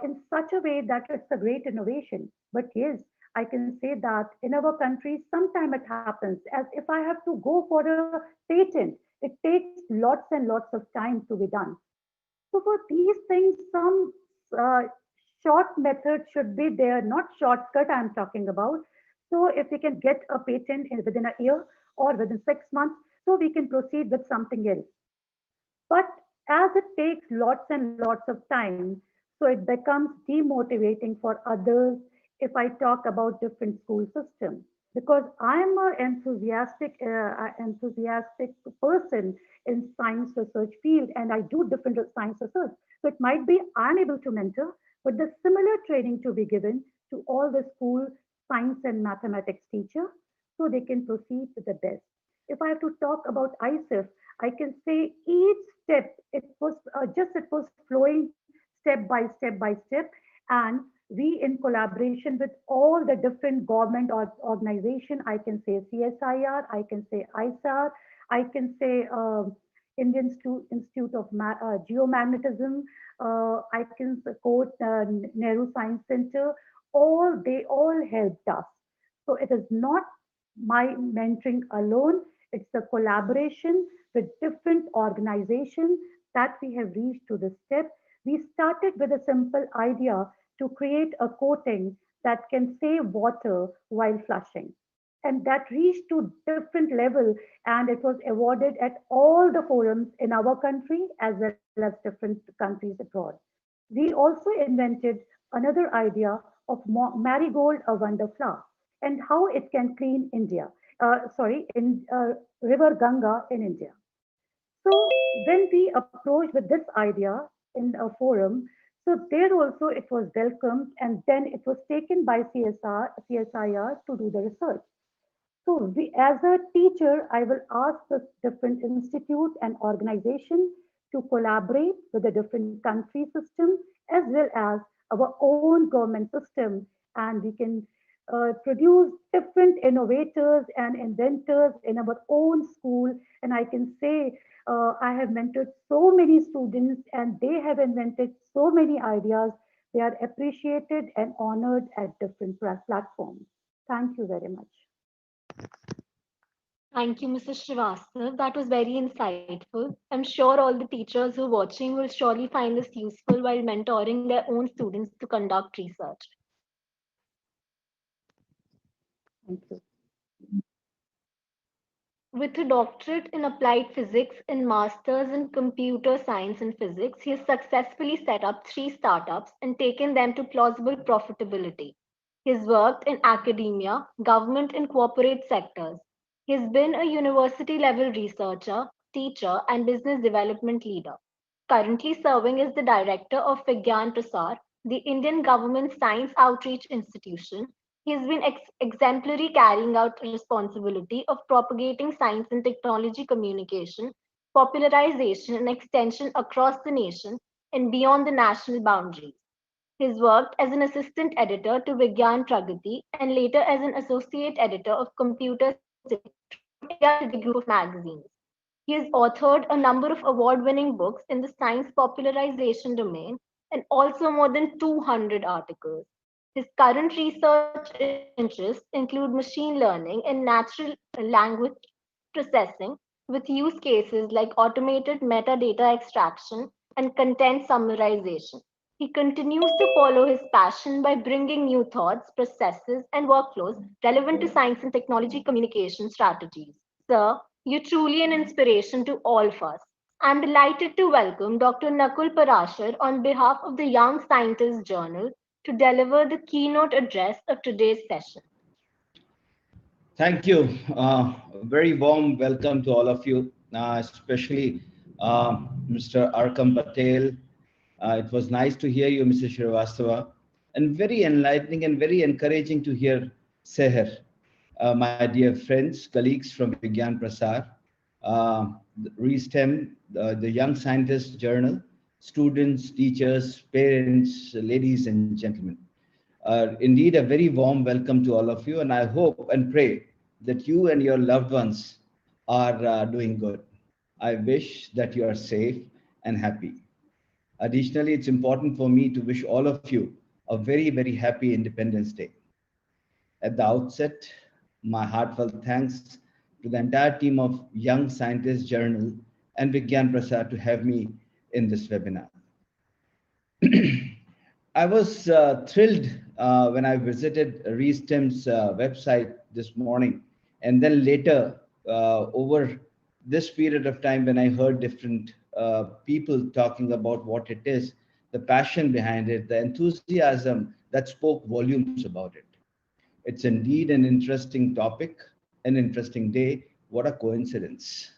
in such a way that it's a great innovation. But yes, I can say that in our country, sometime it happens. As if I have to go for a patent, it takes lots and lots of time to be done. So for these things, some uh, short method should be there, not shortcut I'm talking about. So if we can get a patent within a year or within 6 months, so we can proceed with something else. But as it takes lots and lots of time, so it becomes demotivating for others if I talk about different school systems. Because I'm an enthusiastic person in science research field, and I do different science research. So it might be I'm able to mentor, but the similar training to be given to all the school science and mathematics teacher, so they can proceed to the best. If I have to talk about ISEF, I can say each step it was flowing step by step, and we in collaboration with all the different government or organization. I can say CSIR, I can say ISAR, I can say Indian Institute of Geomagnetism. I can quote Nehru Science Center. All they all helped us. So it is not my mentoring alone. It's a collaboration with different organizations that we have reached to this step. We started with a simple idea to create a coating that can save water while flushing. And that reached to different level, and it was awarded at all the forums in our country as well as different countries abroad. We also invented another idea of marigold, a wonder flower, and how it can clean India. In River Ganga in India. So when we approached with this idea in a forum, so there also it was welcomed, and then it was taken by CSIR to do the research. So we, as a teacher, I will ask the different institute and organization to collaborate with the different country system as well as our own government system, and we can produce different innovators and inventors in our own school. And I can say I have mentored so many students, and they have invented so many ideas. They are appreciated and honored at different platforms. Thank you very much. Thank you, Mrs. Srivastava. That was very insightful. I'm sure all the teachers who are watching will surely find this useful while mentoring their own students to conduct research. Thank you. With a doctorate in applied physics and master's in computer science and physics, he has successfully set up 3 startups and taken them to plausible profitability. He has worked in academia, government, and corporate sectors. He has been a university level researcher, teacher, and business development leader. Currently serving as the director of Vigyan Prasar, the Indian government science outreach institution. He has been exemplary carrying out responsibility of propagating science and technology communication, popularization, and extension across the nation and beyond the national boundaries. He's worked as an assistant editor to Vigyan Pragati and later as an associate editor of Computer City from India Today group of magazines. He has authored a number of award winning books in the science popularization domain and also more than 200 articles. His current research interests include machine learning and natural language processing with use cases like automated metadata extraction and content summarization. He continues to follow his passion by bringing new thoughts, processes, and workflows relevant to science and technology communication strategies. Sir, you're truly an inspiration to all of us. I'm delighted to welcome Dr. Nakul Parashar on behalf of the Young Scientist Journal to deliver the keynote address of today's session. Thank you. A very warm welcome to all of you, especially Mr. Arkam Patel. It was nice to hear you, Mr. Srivastava, and very enlightening and very encouraging to hear Seher, my dear friends, colleagues from Vigyan Prasar, reSTEM, the Young Scientist Journal, students, teachers, parents, ladies and gentlemen. Indeed, a very warm welcome to all of you, and I hope and pray that you and your loved ones are doing good. I wish that you are safe and happy. Additionally, it's important for me to wish all of you a very, very happy Independence Day. At the outset, my heartfelt thanks to the entire team of Young Scientist Journal and Vigyan Prasad to have me in this webinar. I was thrilled when I visited reSTEM's website this morning, and then later over this period of time when I heard different people talking about what it is, the passion behind it, the enthusiasm that spoke volumes about it. It's indeed an interesting topic, an interesting day. What a coincidence.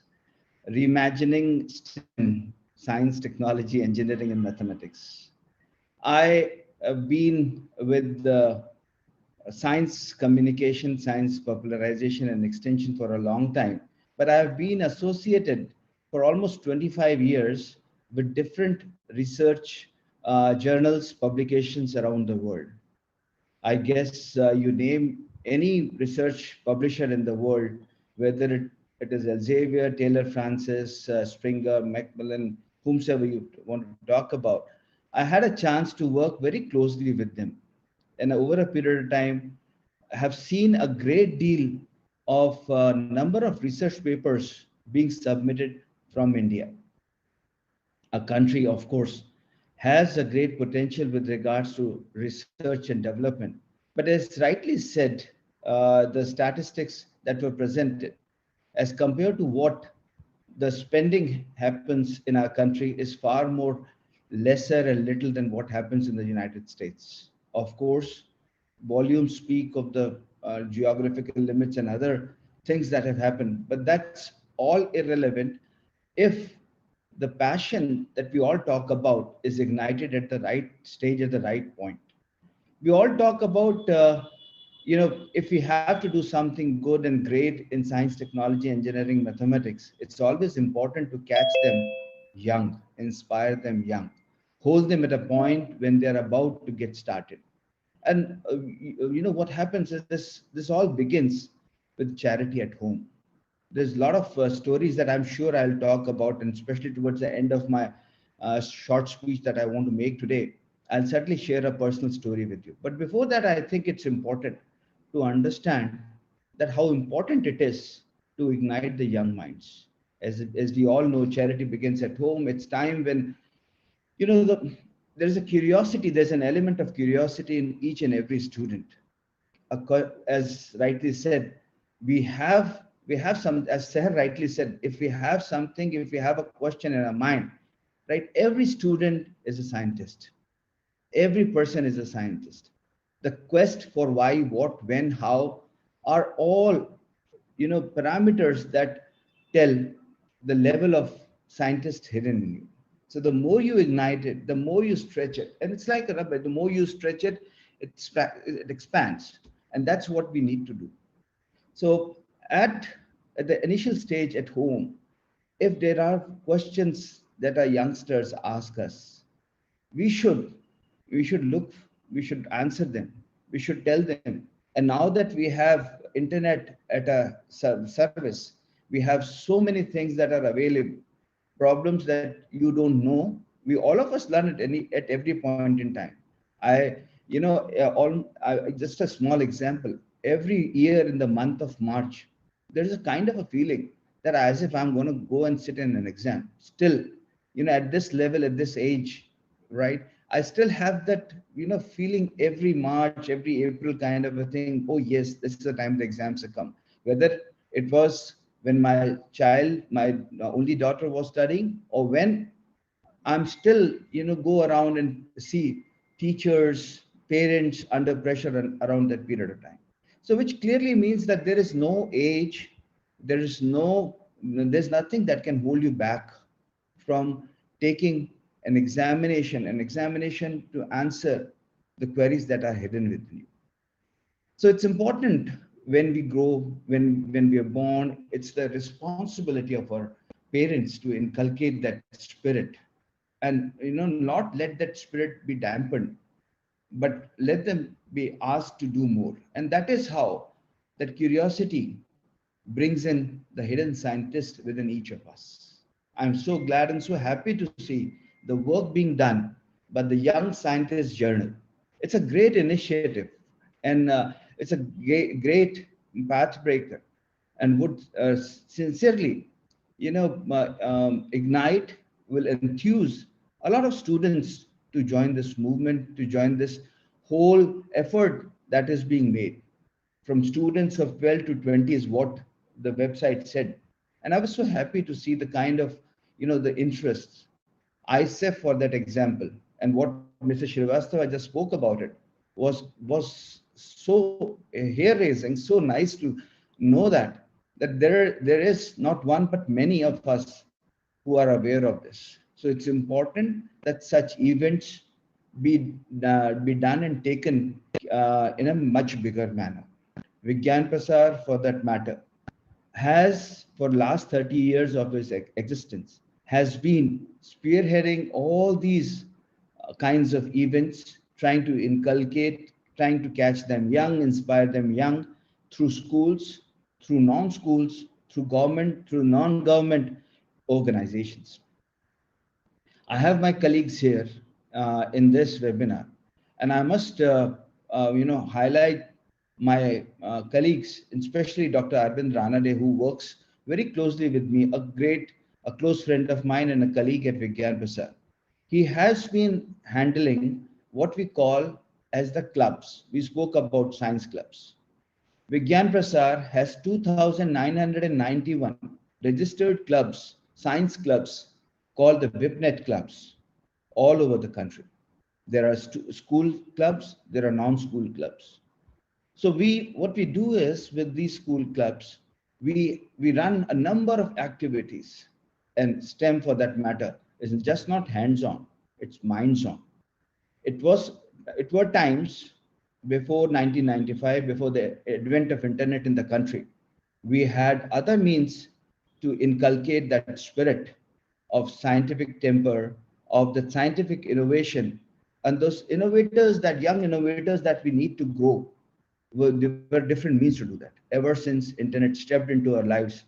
Reimagining STEM, science, technology, engineering, and mathematics. I have been with the science communication, science popularization and extension for a long time, but I have been associated for almost 25 years with different research journals, publications around the world. I guess you name any research publisher in the world, whether it is Elsevier, Taylor Francis, Springer, Macmillan, whomsoever you want to talk about, I had a chance to work very closely with them. And over a period of time, I have seen a great deal of number of research papers being submitted from India. A country, of course, has a great potential with regards to research and development. But as rightly said, the statistics that were presented as compared to what the spending happens in our country is far more lesser and little than what happens in the United States. Of course, volumes speak of the geographical limits and other things that have happened, but that's all irrelevant if the passion that we all talk about is ignited at the right stage at the right point. We all talk about if we have to do something good and great in science, technology, engineering, mathematics, it's always important to catch them young, inspire them young, hold them at a point when they're about to get started. And what happens is this all begins with charity at home. There's a lot of stories that I'm sure I'll talk about, and especially towards the end of my short speech that I want to make today, I'll certainly share a personal story with you. But before that, I think it's important to understand that how important it is to ignite the young minds. As we all know, charity begins at home. It's time when, there's a curiosity, there's an element of curiosity in each and every student. As rightly said, we have some, as Seher rightly said, if we have something, if we have a question in our mind, right, every student is a scientist. Every person is a scientist. The quest for why, what, when, how are all, parameters that tell the level of scientist hidden in you. So the more you ignite it, the more you stretch it. And it's like a rubber, the more you stretch it, it expands. And that's what we need to do. So at the initial stage at home, if there are questions that our youngsters ask us, we should answer them. We should tell them. And now that we have internet at a service, we have so many things that are available, problems that you don't know. We all of us learn at every point in time. Just a small example. Every year in the month of March, there is a kind of a feeling that as if I'm going to go and sit in an exam. Still, at this level, at this age, right? I still have that, feeling every March, every April kind of a thing. Oh, yes, this is the time the exams have come. Whether it was when my child, my only daughter was studying, or when I'm still, go around and see teachers, parents under pressure around that period of time. So, which clearly means that there is no age, there's nothing that can hold you back from taking an examination to answer the queries that are hidden within you. So it's important when we grow, when we are born, it's the responsibility of our parents to inculcate that spirit, and not let that spirit be dampened, but let them be asked to do more. And that is how that curiosity brings in the hidden scientist within each of us. I'm so glad and so happy to see the work being done by the Young Scientist Journal. It's a great initiative, and it's a great path breaker, and would sincerely, ignite, will enthuse a lot of students to join this movement, to join this whole effort that is being made from students of 12 to 20 is what the website said. And I was so happy to see the kind of, the interests. ISEF, for that example, and what Mr. Srivastava just spoke about it, was so hair raising, so nice to know that there is not one but many of us who are aware of this. So it's important that such events be done and taken in a much bigger manner. Vigyan Prasar, for that matter, has for last 30 years of its existence has been spearheading all these kinds of events, trying to inculcate, trying to catch them young, inspire them young through schools, through non-schools, through government, through non-government organizations. I have my colleagues here in this webinar, and I must, highlight my colleagues, especially Dr. Arvind Ranade, who works very closely with me, a close friend of mine and a colleague at Vigyan Prasar. He has been handling what we call as the clubs. We spoke about science clubs. Vigyan Prasar has 2,991 registered clubs, science clubs, called the WIPNet clubs, all over the country. There are school clubs, there are non-school clubs. So what we do is with these school clubs, we run a number of activities, and STEM, for that matter, is just not hands-on, it's minds-on. It were times before 1995, before the advent of internet in the country, we had other means to inculcate that spirit of scientific temper, of the scientific innovation, and those innovators, that young innovators that we need to grow. There were different means to do that. Ever since internet stepped into our lives,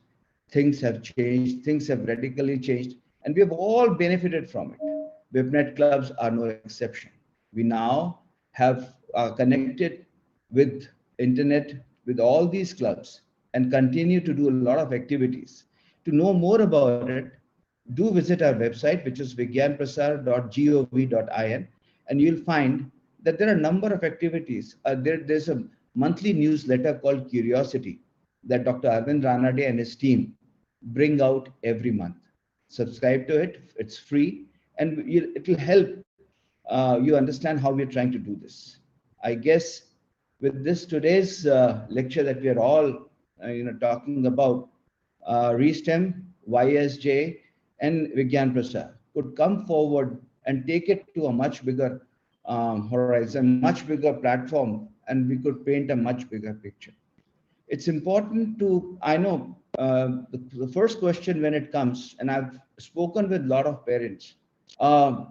things have changed, things have radically changed, and we have all benefited from it. WIPNet clubs are no exception. We now have connected with internet, with all these clubs, and continue to do a lot of activities. To know more about it, do visit our website, which is vigyanprasar.gov.in, and you'll find that there are a number of activities. There's a monthly newsletter called Curiosity that Dr. Arvind Ranade and his team bring out every month. Subscribe to it, it's free, and it will help you understand how we're trying to do this. I guess with this today's lecture that we are all talking about, reSTEM, YSJ, and Vigyan Prasar could come forward and take it to a much bigger horizon, much bigger platform, and we could paint a much bigger picture. It's important to, I know the first question when it comes, and I've spoken with a lot of parents,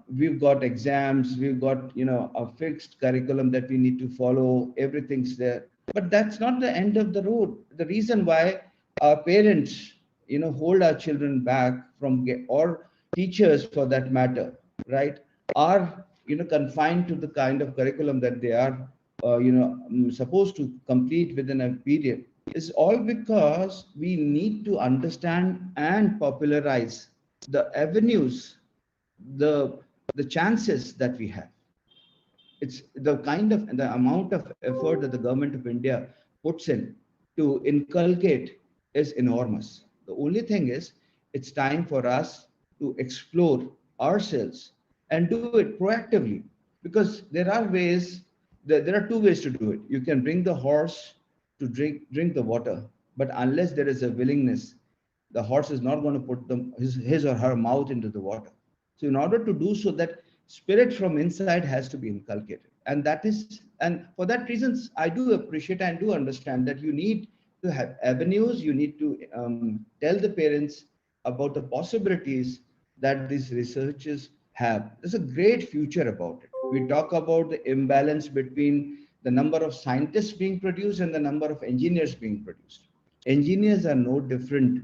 we've got exams, we've got a fixed curriculum that we need to follow, everything's there, but that's not the end of the road. The reason why our parents hold our children back from or teachers for that matter, right, are confined to the kind of curriculum that they are supposed to complete within a period, is all because we need to understand and popularize the avenues the the chances that we have. It's the amount of effort that the government of India puts in to inculcate is enormous. The only thing is, it's time for us to explore ourselves and do it proactively, because there are ways. There are two ways to do it. You can bring the horse to drink the water, but unless there is a willingness, the horse is not going to put his or her mouth into the water. So in order to do so, that spirit from inside has to be inculcated. And for that reasons, I do appreciate and do understand that you need to have avenues, you need to tell the parents about the possibilities that these researchers have. There's a great future about it. We talk about the imbalance between the number of scientists being produced and the number of engineers being produced. Engineers are no different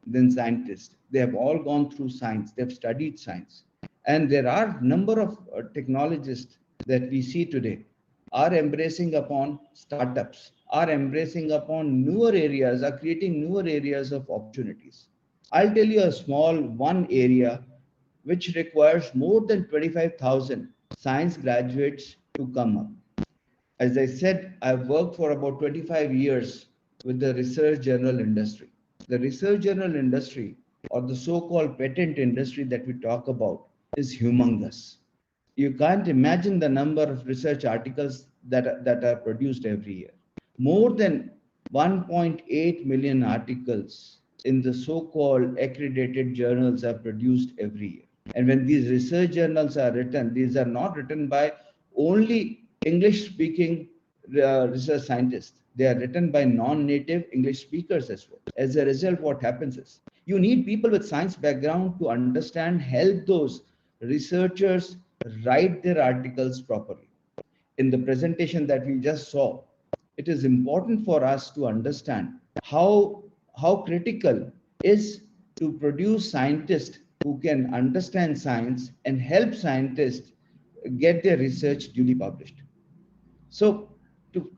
than scientists. They have all gone through science, they've studied science. And there are number of technologists that we see today are embracing upon startups, are embracing upon newer areas, are creating newer areas of opportunities. I'll tell you a small one area which requires more than 25,000 science graduates to come up. As I said, I've worked for about 25 years with the research journal industry. The research journal industry, or the so-called patent industry that we talk about, is humongous. You can't imagine the number of research articles that are produced every year. More than 1.8 million articles in the so-called accredited journals are produced every year. And when these research journals are written, these are not written by only English-speaking research scientists. They are written by non-native English speakers as well. As a result, what happens is you need people with science background to understand, help those researchers write their articles properly. In the presentation that we just saw, it is important for us to understand how critical is to produce scientists who can understand science and help scientists get their research duly published. So to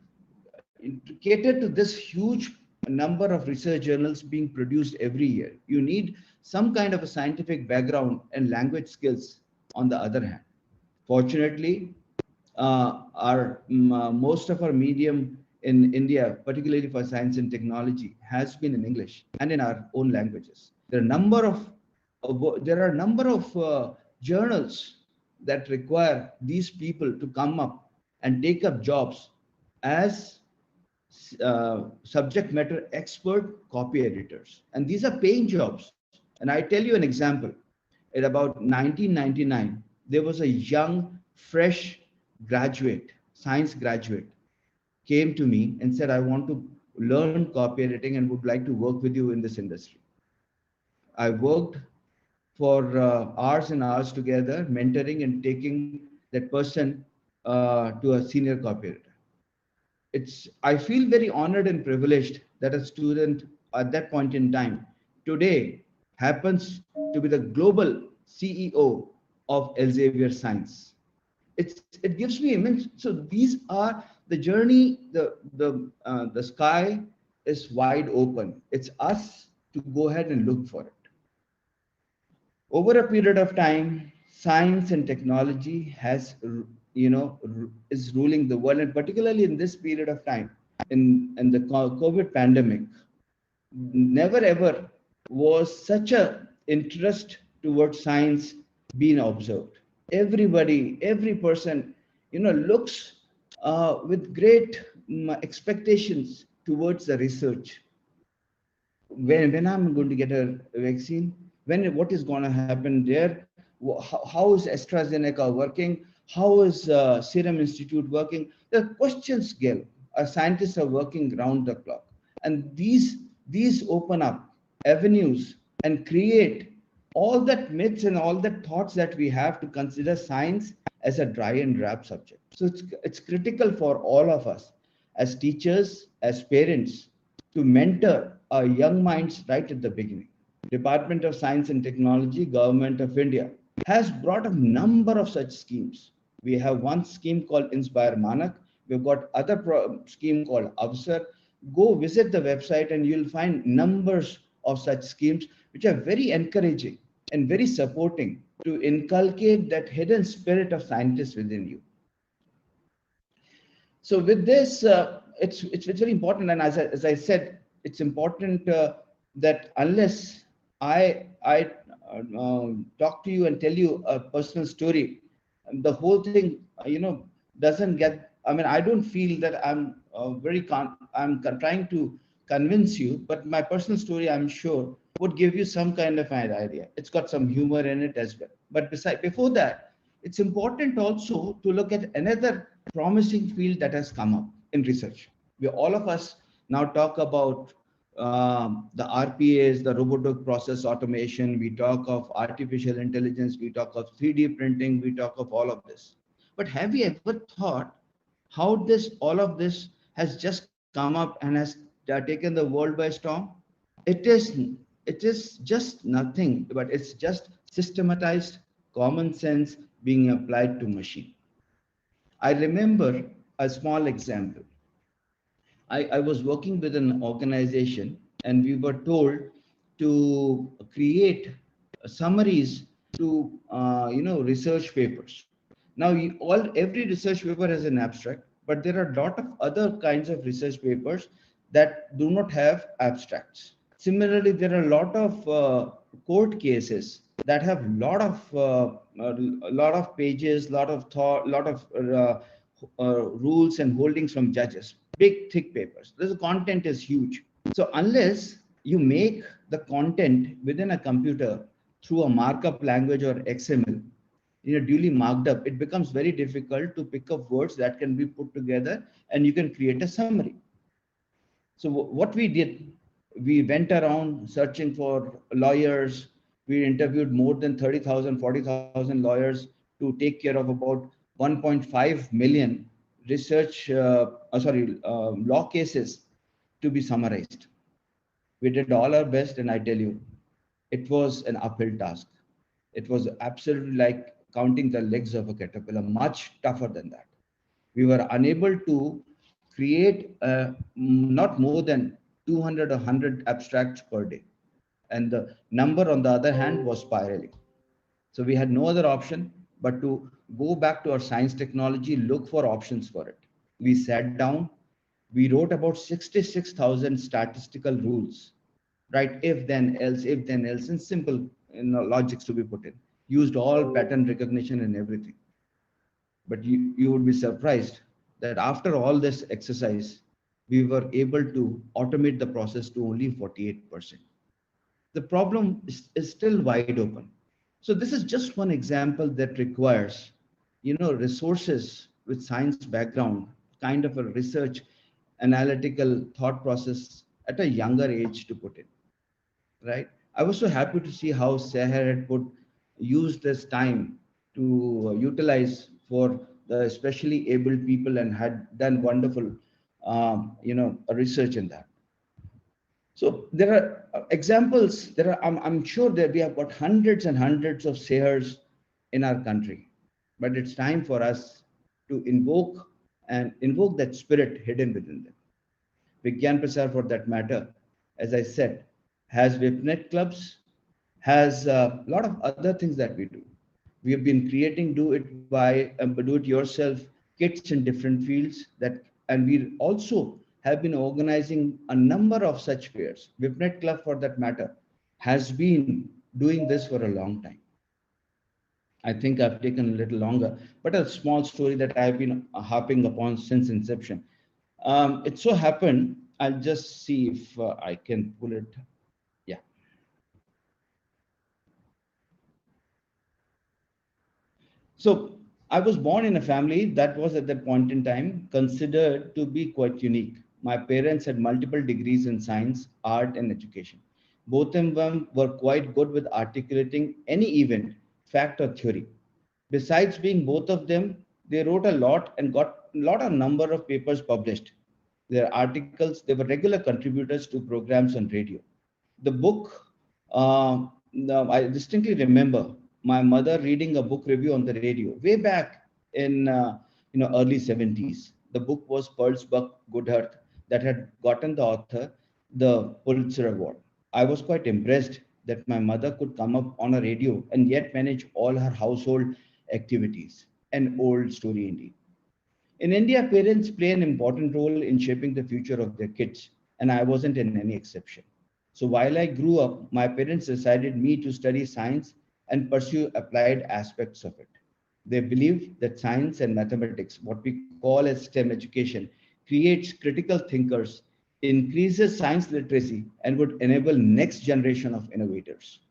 cater to this huge number of research journals being produced every year, you need some kind of a scientific background and language skills on the other hand. Fortunately, most of our medium in India, particularly for science and technology, has been in English and in our own languages. There are a number of journals that require these people to come up and take up jobs as subject matter expert copy editors. And these are paying jobs. And I tell you an example. At about 1999, there was a young, fresh graduate, science graduate, came to me and said, I want to learn copy editing and would like to work with you in this industry. I worked for hours and hours together, mentoring and taking that person to a senior copy editor. I feel very honored and privileged that a student at that point in time today happens to be the global CEO of Elsevier Science. It gives me immense. So these are the journey. The sky is wide open. It's us to go ahead and look for it. Over a period of time, science and technology has is ruling the world, and particularly in this period of time, in the COVID pandemic, never ever was such a interest towards science being observed. Every person, looks with great expectations towards the research. When I'm going to get a vaccine, what is going to happen there? How is AstraZeneca working? How is Serum Institute working? The questions, Gail. Scientists are working round the clock, and these open up avenues and create all that myths and all that thoughts that we have to consider science as a dry and drab subject. So it's critical for all of us as teachers, as parents, to mentor our young minds right at the beginning. Department of Science and Technology, Government of India has brought a number of such schemes. We have one scheme called Inspire Manak. We've got other scheme called Avsar. Go visit the website and you'll find numbers of such schemes which are very encouraging. and very supporting to inculcate that hidden spirit of scientists within you. So with this, it's very important, and as I said, it's important that unless I talk to you and tell you a personal story, the whole thing doesn't get. I mean, I don't feel that I'm trying to convince you, but my personal story, I'm sure, would give you some kind of an idea. It's got some humor in it as well. But before that, it's important also to look at another promising field that has come up in research. All of us now talk about the RPAs, the robotic process automation. We talk of artificial intelligence. We talk of 3D printing. We talk of all of this. But have you ever thought how all of this has just come up and has taken the world by storm? It is just nothing, but it's just systematized common sense being applied to machine. I remember a small example. I was working with an organization, and we were told to create summaries to research papers. Now, every research paper has an abstract, but there are a lot of other kinds of research papers that do not have abstracts. Similarly, there are a lot of court cases that have a lot of pages, lot of thought, lot of rules and holdings from judges. Big, thick papers. The content is huge. So unless you make the content within a computer through a markup language or XML, duly marked up, it becomes very difficult to pick up words that can be put together and you can create a summary. So what we did, we went around searching for lawyers. We interviewed more than 30,000, 40,000 lawyers to take care of about 1.5 million law cases to be summarized. We did all our best, and I tell you, it was an uphill task. It was absolutely like counting the legs of a caterpillar, much tougher than that. We were unable to create not more than 200 or 100 abstracts per day. And the number, on the other hand, was spiraling. So we had no other option but to go back to our science technology, look for options for it. We sat down, we wrote about 66,000 statistical rules, right? If then else, and simple logics to be put in. Used all pattern recognition and everything. But you would be surprised that after all this exercise, we were able to automate the process to only 48%. The problem is still wide open. So this is just one example that requires, resources with science background, kind of a research, analytical thought process at a younger age to put in, right? I was so happy to see how Seher had used this time to utilize for the especially abled people and had done wonderful, research in that. So there are examples. I'm sure that we have got hundreds and hundreds of Sehers in our country, but it's time for us to invoke that spirit hidden within them. Vigyan Prasar, for that matter, as I said, has VIPNet clubs, has a lot of other things that we do. We have been creating do it yourself kits in different fields and we also have been organizing a number of such fairs. VIPNet Club, for that matter, has been doing this for a long time. I think I've taken a little longer, but a small story that I've been harping upon since inception. It so happened, I'll just see if I can pull it. Yeah. So I was born in a family that was at that point in time considered to be quite unique. My parents had multiple degrees in science, art, and education. Both of them were quite good with articulating any event, fact, or theory. Besides being both of them, they wrote a lot and got a lot of number of papers published. Their articles, they were regular contributors to programs on radio. The book, I distinctly remember my mother reading a book review on the radio way back in early 70s. The book was Pearl's Buck Good Earth that had gotten the author the Pulitzer Award. I was quite impressed that my mother could come up on a radio and yet manage all her household activities. An old story indeed. In India, parents play an important role in shaping the future of their kids, and I wasn't in any exception. So while I grew up, my parents decided me to study science and pursue applied aspects of it. They believe that science and mathematics, what we call as STEM education, creates critical thinkers, increases science literacy, and would enable next generation of innovators.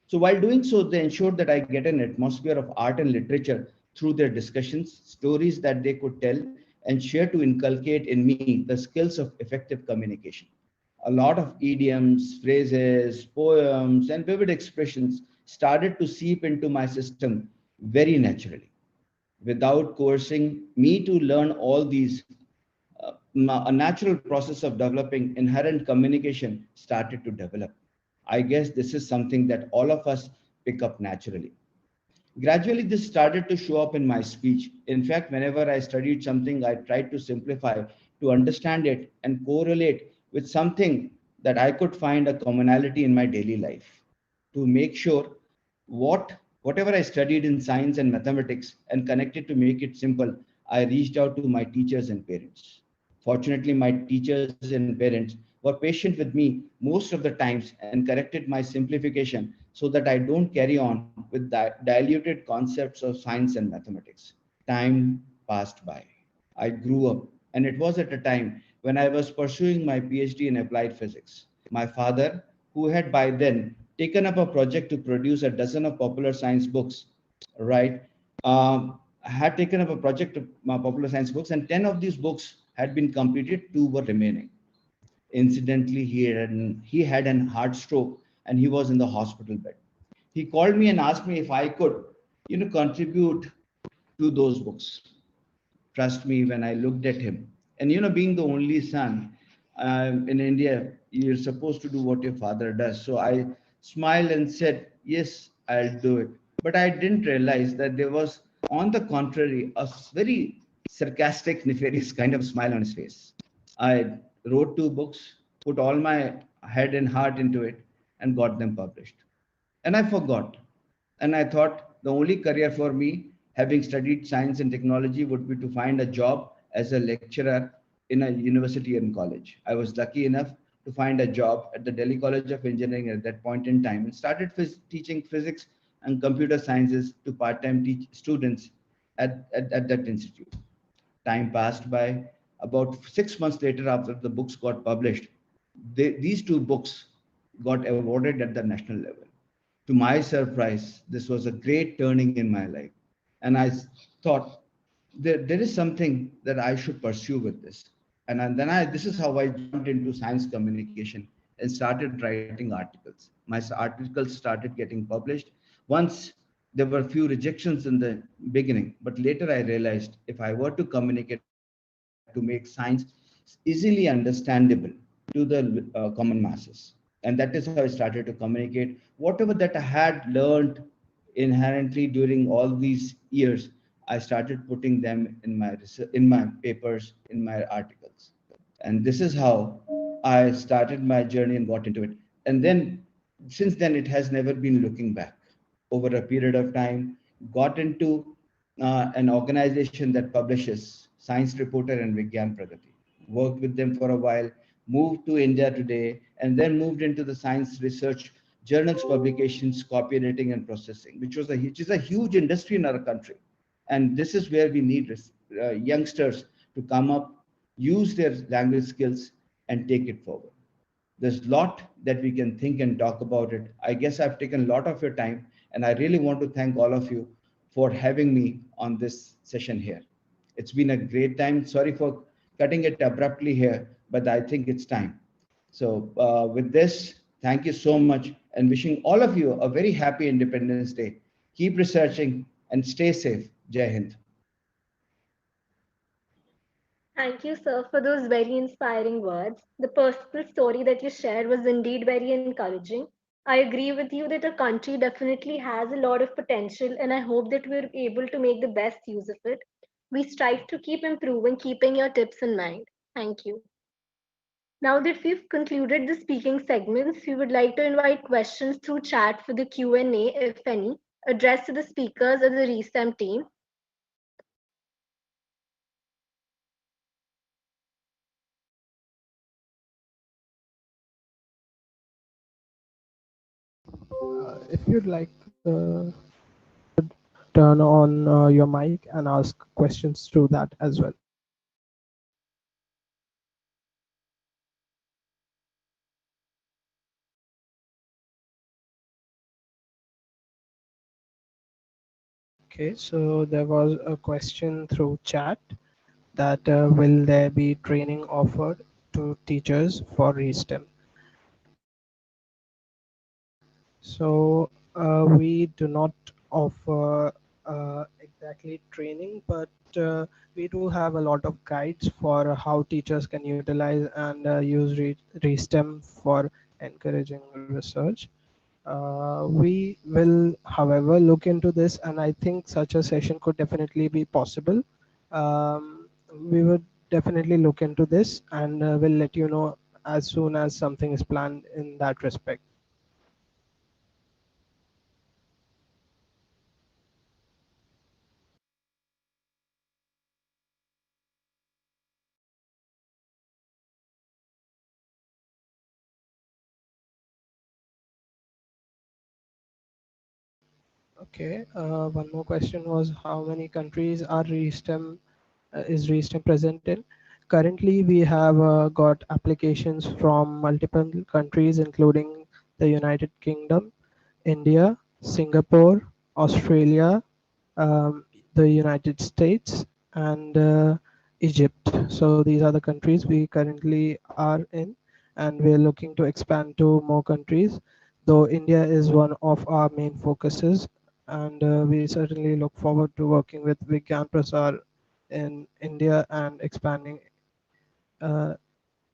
So while doing so, they ensured that I get an atmosphere of art and literature through their discussions, stories that they could tell, and share to inculcate in me the skills of effective communication. A lot of idioms, phrases, poems, and vivid expressions started to seep into my system very naturally. Without coercing me to learn all these, a natural process of developing inherent communication started to develop. I guess this is something that all of us pick up naturally. Gradually, this started to show up in my speech. In fact, whenever I studied something, I tried to simplify, to understand it, and correlate with something that I could find a commonality in my daily life. To make sure whatever I studied in science and mathematics and connected to make it simple, I reached out to my teachers and parents. Fortunately, my teachers and parents were patient with me most of the times and corrected my simplification so that I don't carry on with diluted concepts of science and mathematics. Time passed by. I grew up, and it was at a time when I was pursuing my PhD in applied physics. My father, who had by then taken up a project to produce a dozen of popular science books, right, had taken up a project of popular science books, and 10 of these books had been completed, 2 were remaining. Incidentally, he had an heart stroke and he was in the hospital bed. He called me and asked me if I could, contribute to those books. Trust me, when I looked at him, and being the only son in India, you're supposed to do what your father does. So I smiled and said, "Yes, I'll do it." But I didn't realize that there was, on the contrary, a very sarcastic, nefarious kind of smile on his face. I wrote 2 books, put all my head and heart into it, and got them published. And I forgot. And I thought the only career for me, having studied science and technology, would be to find a job as a lecturer in a university and college. I was lucky enough to find a job at the Delhi College of Engineering at that point in time and started teaching physics and computer sciences to part-time students at that institute. Time passed by. About 6 months later, after the books got published, these 2 books got awarded at the national level. To my surprise, this was a great turning in my life. And I thought there is something that I should pursue with this. And then this is how I jumped into science communication and started writing articles. My articles started getting published. Once there were a few rejections in the beginning, but later I realized if I were to communicate, to make science easily understandable to the common masses. And that is how I started to communicate whatever that I had learned inherently during all these years. I started putting them in my in my papers, in my articles. And this is how I started my journey and got into it. And then since then, it has never been looking back. Over a period of time, got into an organization that publishes Science Reporter and Vigyan Pragati. Worked with them for a while, moved to India today, and then moved into the science research journals publications, copy editing and processing, which is a huge industry in our country. And this is where we need youngsters to come up, use their language skills, and take it forward. There's a lot that we can think and talk about it. I guess I've taken a lot of your time, and I really want to thank all of you for having me on this session here. It's been a great time. Sorry for cutting it abruptly here, but I think it's time. So with this, thank you so much, and wishing all of you a very happy Independence Day. Keep researching and stay safe. Jai Hind. Thank you, sir, for those very inspiring words. The personal story that you shared was indeed very encouraging. I agree with you that our country definitely has a lot of potential, and I hope that we're able to make the best use of it. We strive to keep improving, keeping your tips in mind. Thank you. Now that we've concluded the speaking segments, we would like to invite questions through chat for the Q&A, if any, addressed to the speakers or the reSTEM team. If you'd like, turn on your mic and ask questions through that as well. Okay, so there was a question through chat that will there be training offered to teachers for reSTEM? So we do not offer exactly training, but we do have a lot of guides for how teachers can utilize and use reSTEM for encouraging research. We will, however, look into this, and I think such a session could definitely be possible. We would definitely look into this, and we'll let you know as soon as something is planned in that respect. Okay, one more question was how many countries are reSTEM is reSTEM present in? Currently, we have got applications from multiple countries, including the United Kingdom, India, Singapore, Australia, um, the United States, and Egypt. So these are the countries we currently are in, and we're looking to expand to more countries. Though India is one of our main focuses, and we certainly look forward to working with Vigyan Prasar in India and expanding uh,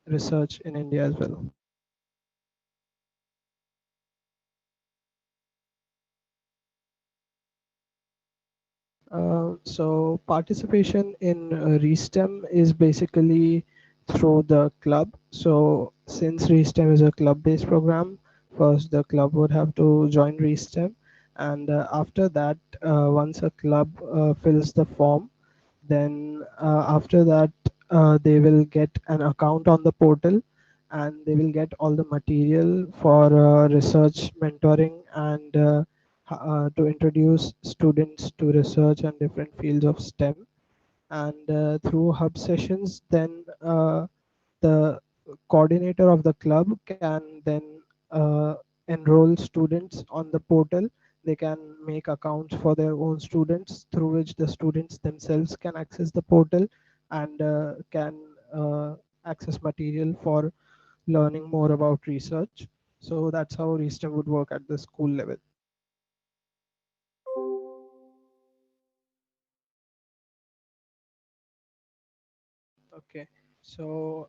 research in India as well. So participation in reSTEM is basically through the club. So since reSTEM is a club-based program, first the club would have to join reSTEM, and after that, once a club fills the form, then after that they will get an account on the portal, and they will get all the material for research mentoring and to introduce students to research and different fields of STEM. And through hub sessions, then the coordinator of the club can then enroll students on the portal. They can make accounts for their own students, through which the students themselves can access the portal and can access material for learning more about research. So that's how reSTEM would work at the school level. Okay, so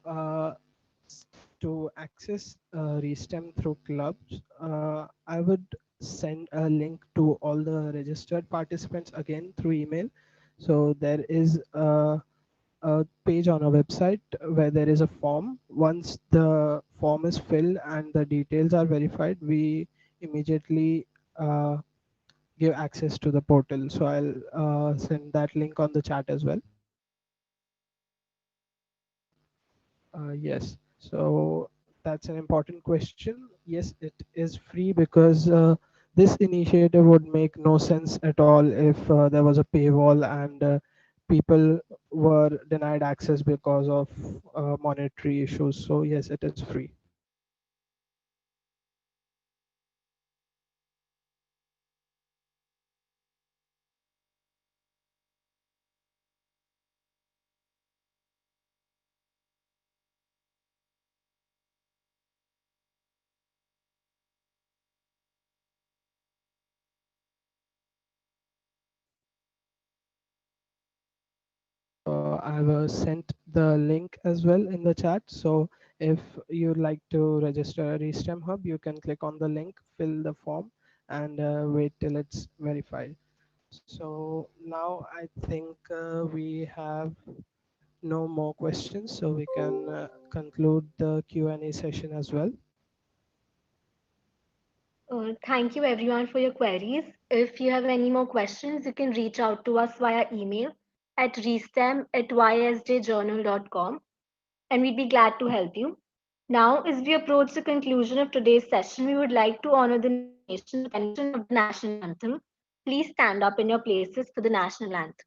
to access reSTEM through clubs, I would send a link to all the registered participants again through email. So there is a page on our website where there is a form. Once the form is filled and the details are verified, we immediately give access to the portal. So I'll send that link on the chat as well. Yes. So that's an important question. Yes, it is free because this initiative would make no sense at all if there was a paywall and people were denied access because of monetary issues. So yes, it is free. I have sent the link as well in the chat. So if you'd like to register a reSTEM hub, you can click on the link, fill the form, and wait till it's verified. So now I think we have no more questions, so we can conclude the Q&A session as well. Thank you everyone for your queries. If you have any more questions, you can reach out to us via email at restem@ysjjournal.com and we'd be glad to help you. Now, as we approach the conclusion of today's session, we would like to honor the nation with the rendition of the national anthem. Please stand up in your places for the national anthem.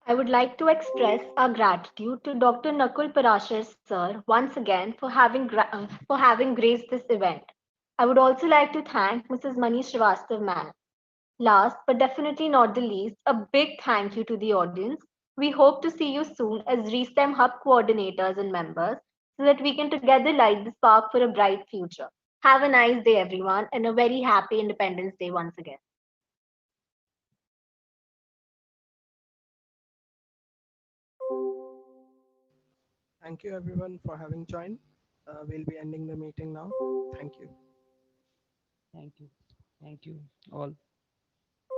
I would like to express our gratitude to Dr. Nakul Parashar sir once again for having graced this event. I would also like to thank Mrs. Mani Srivastava ma'am. Last but definitely not the least, a big thank you to the audience. We hope to see you soon as reSTEM Hub coordinators and members so that we can together light the spark for a bright future. Have a nice day, everyone, and a very happy Independence Day once again. Thank you everyone for having joined. We'll be ending the meeting now. Thank you. Thank you. Thank you all.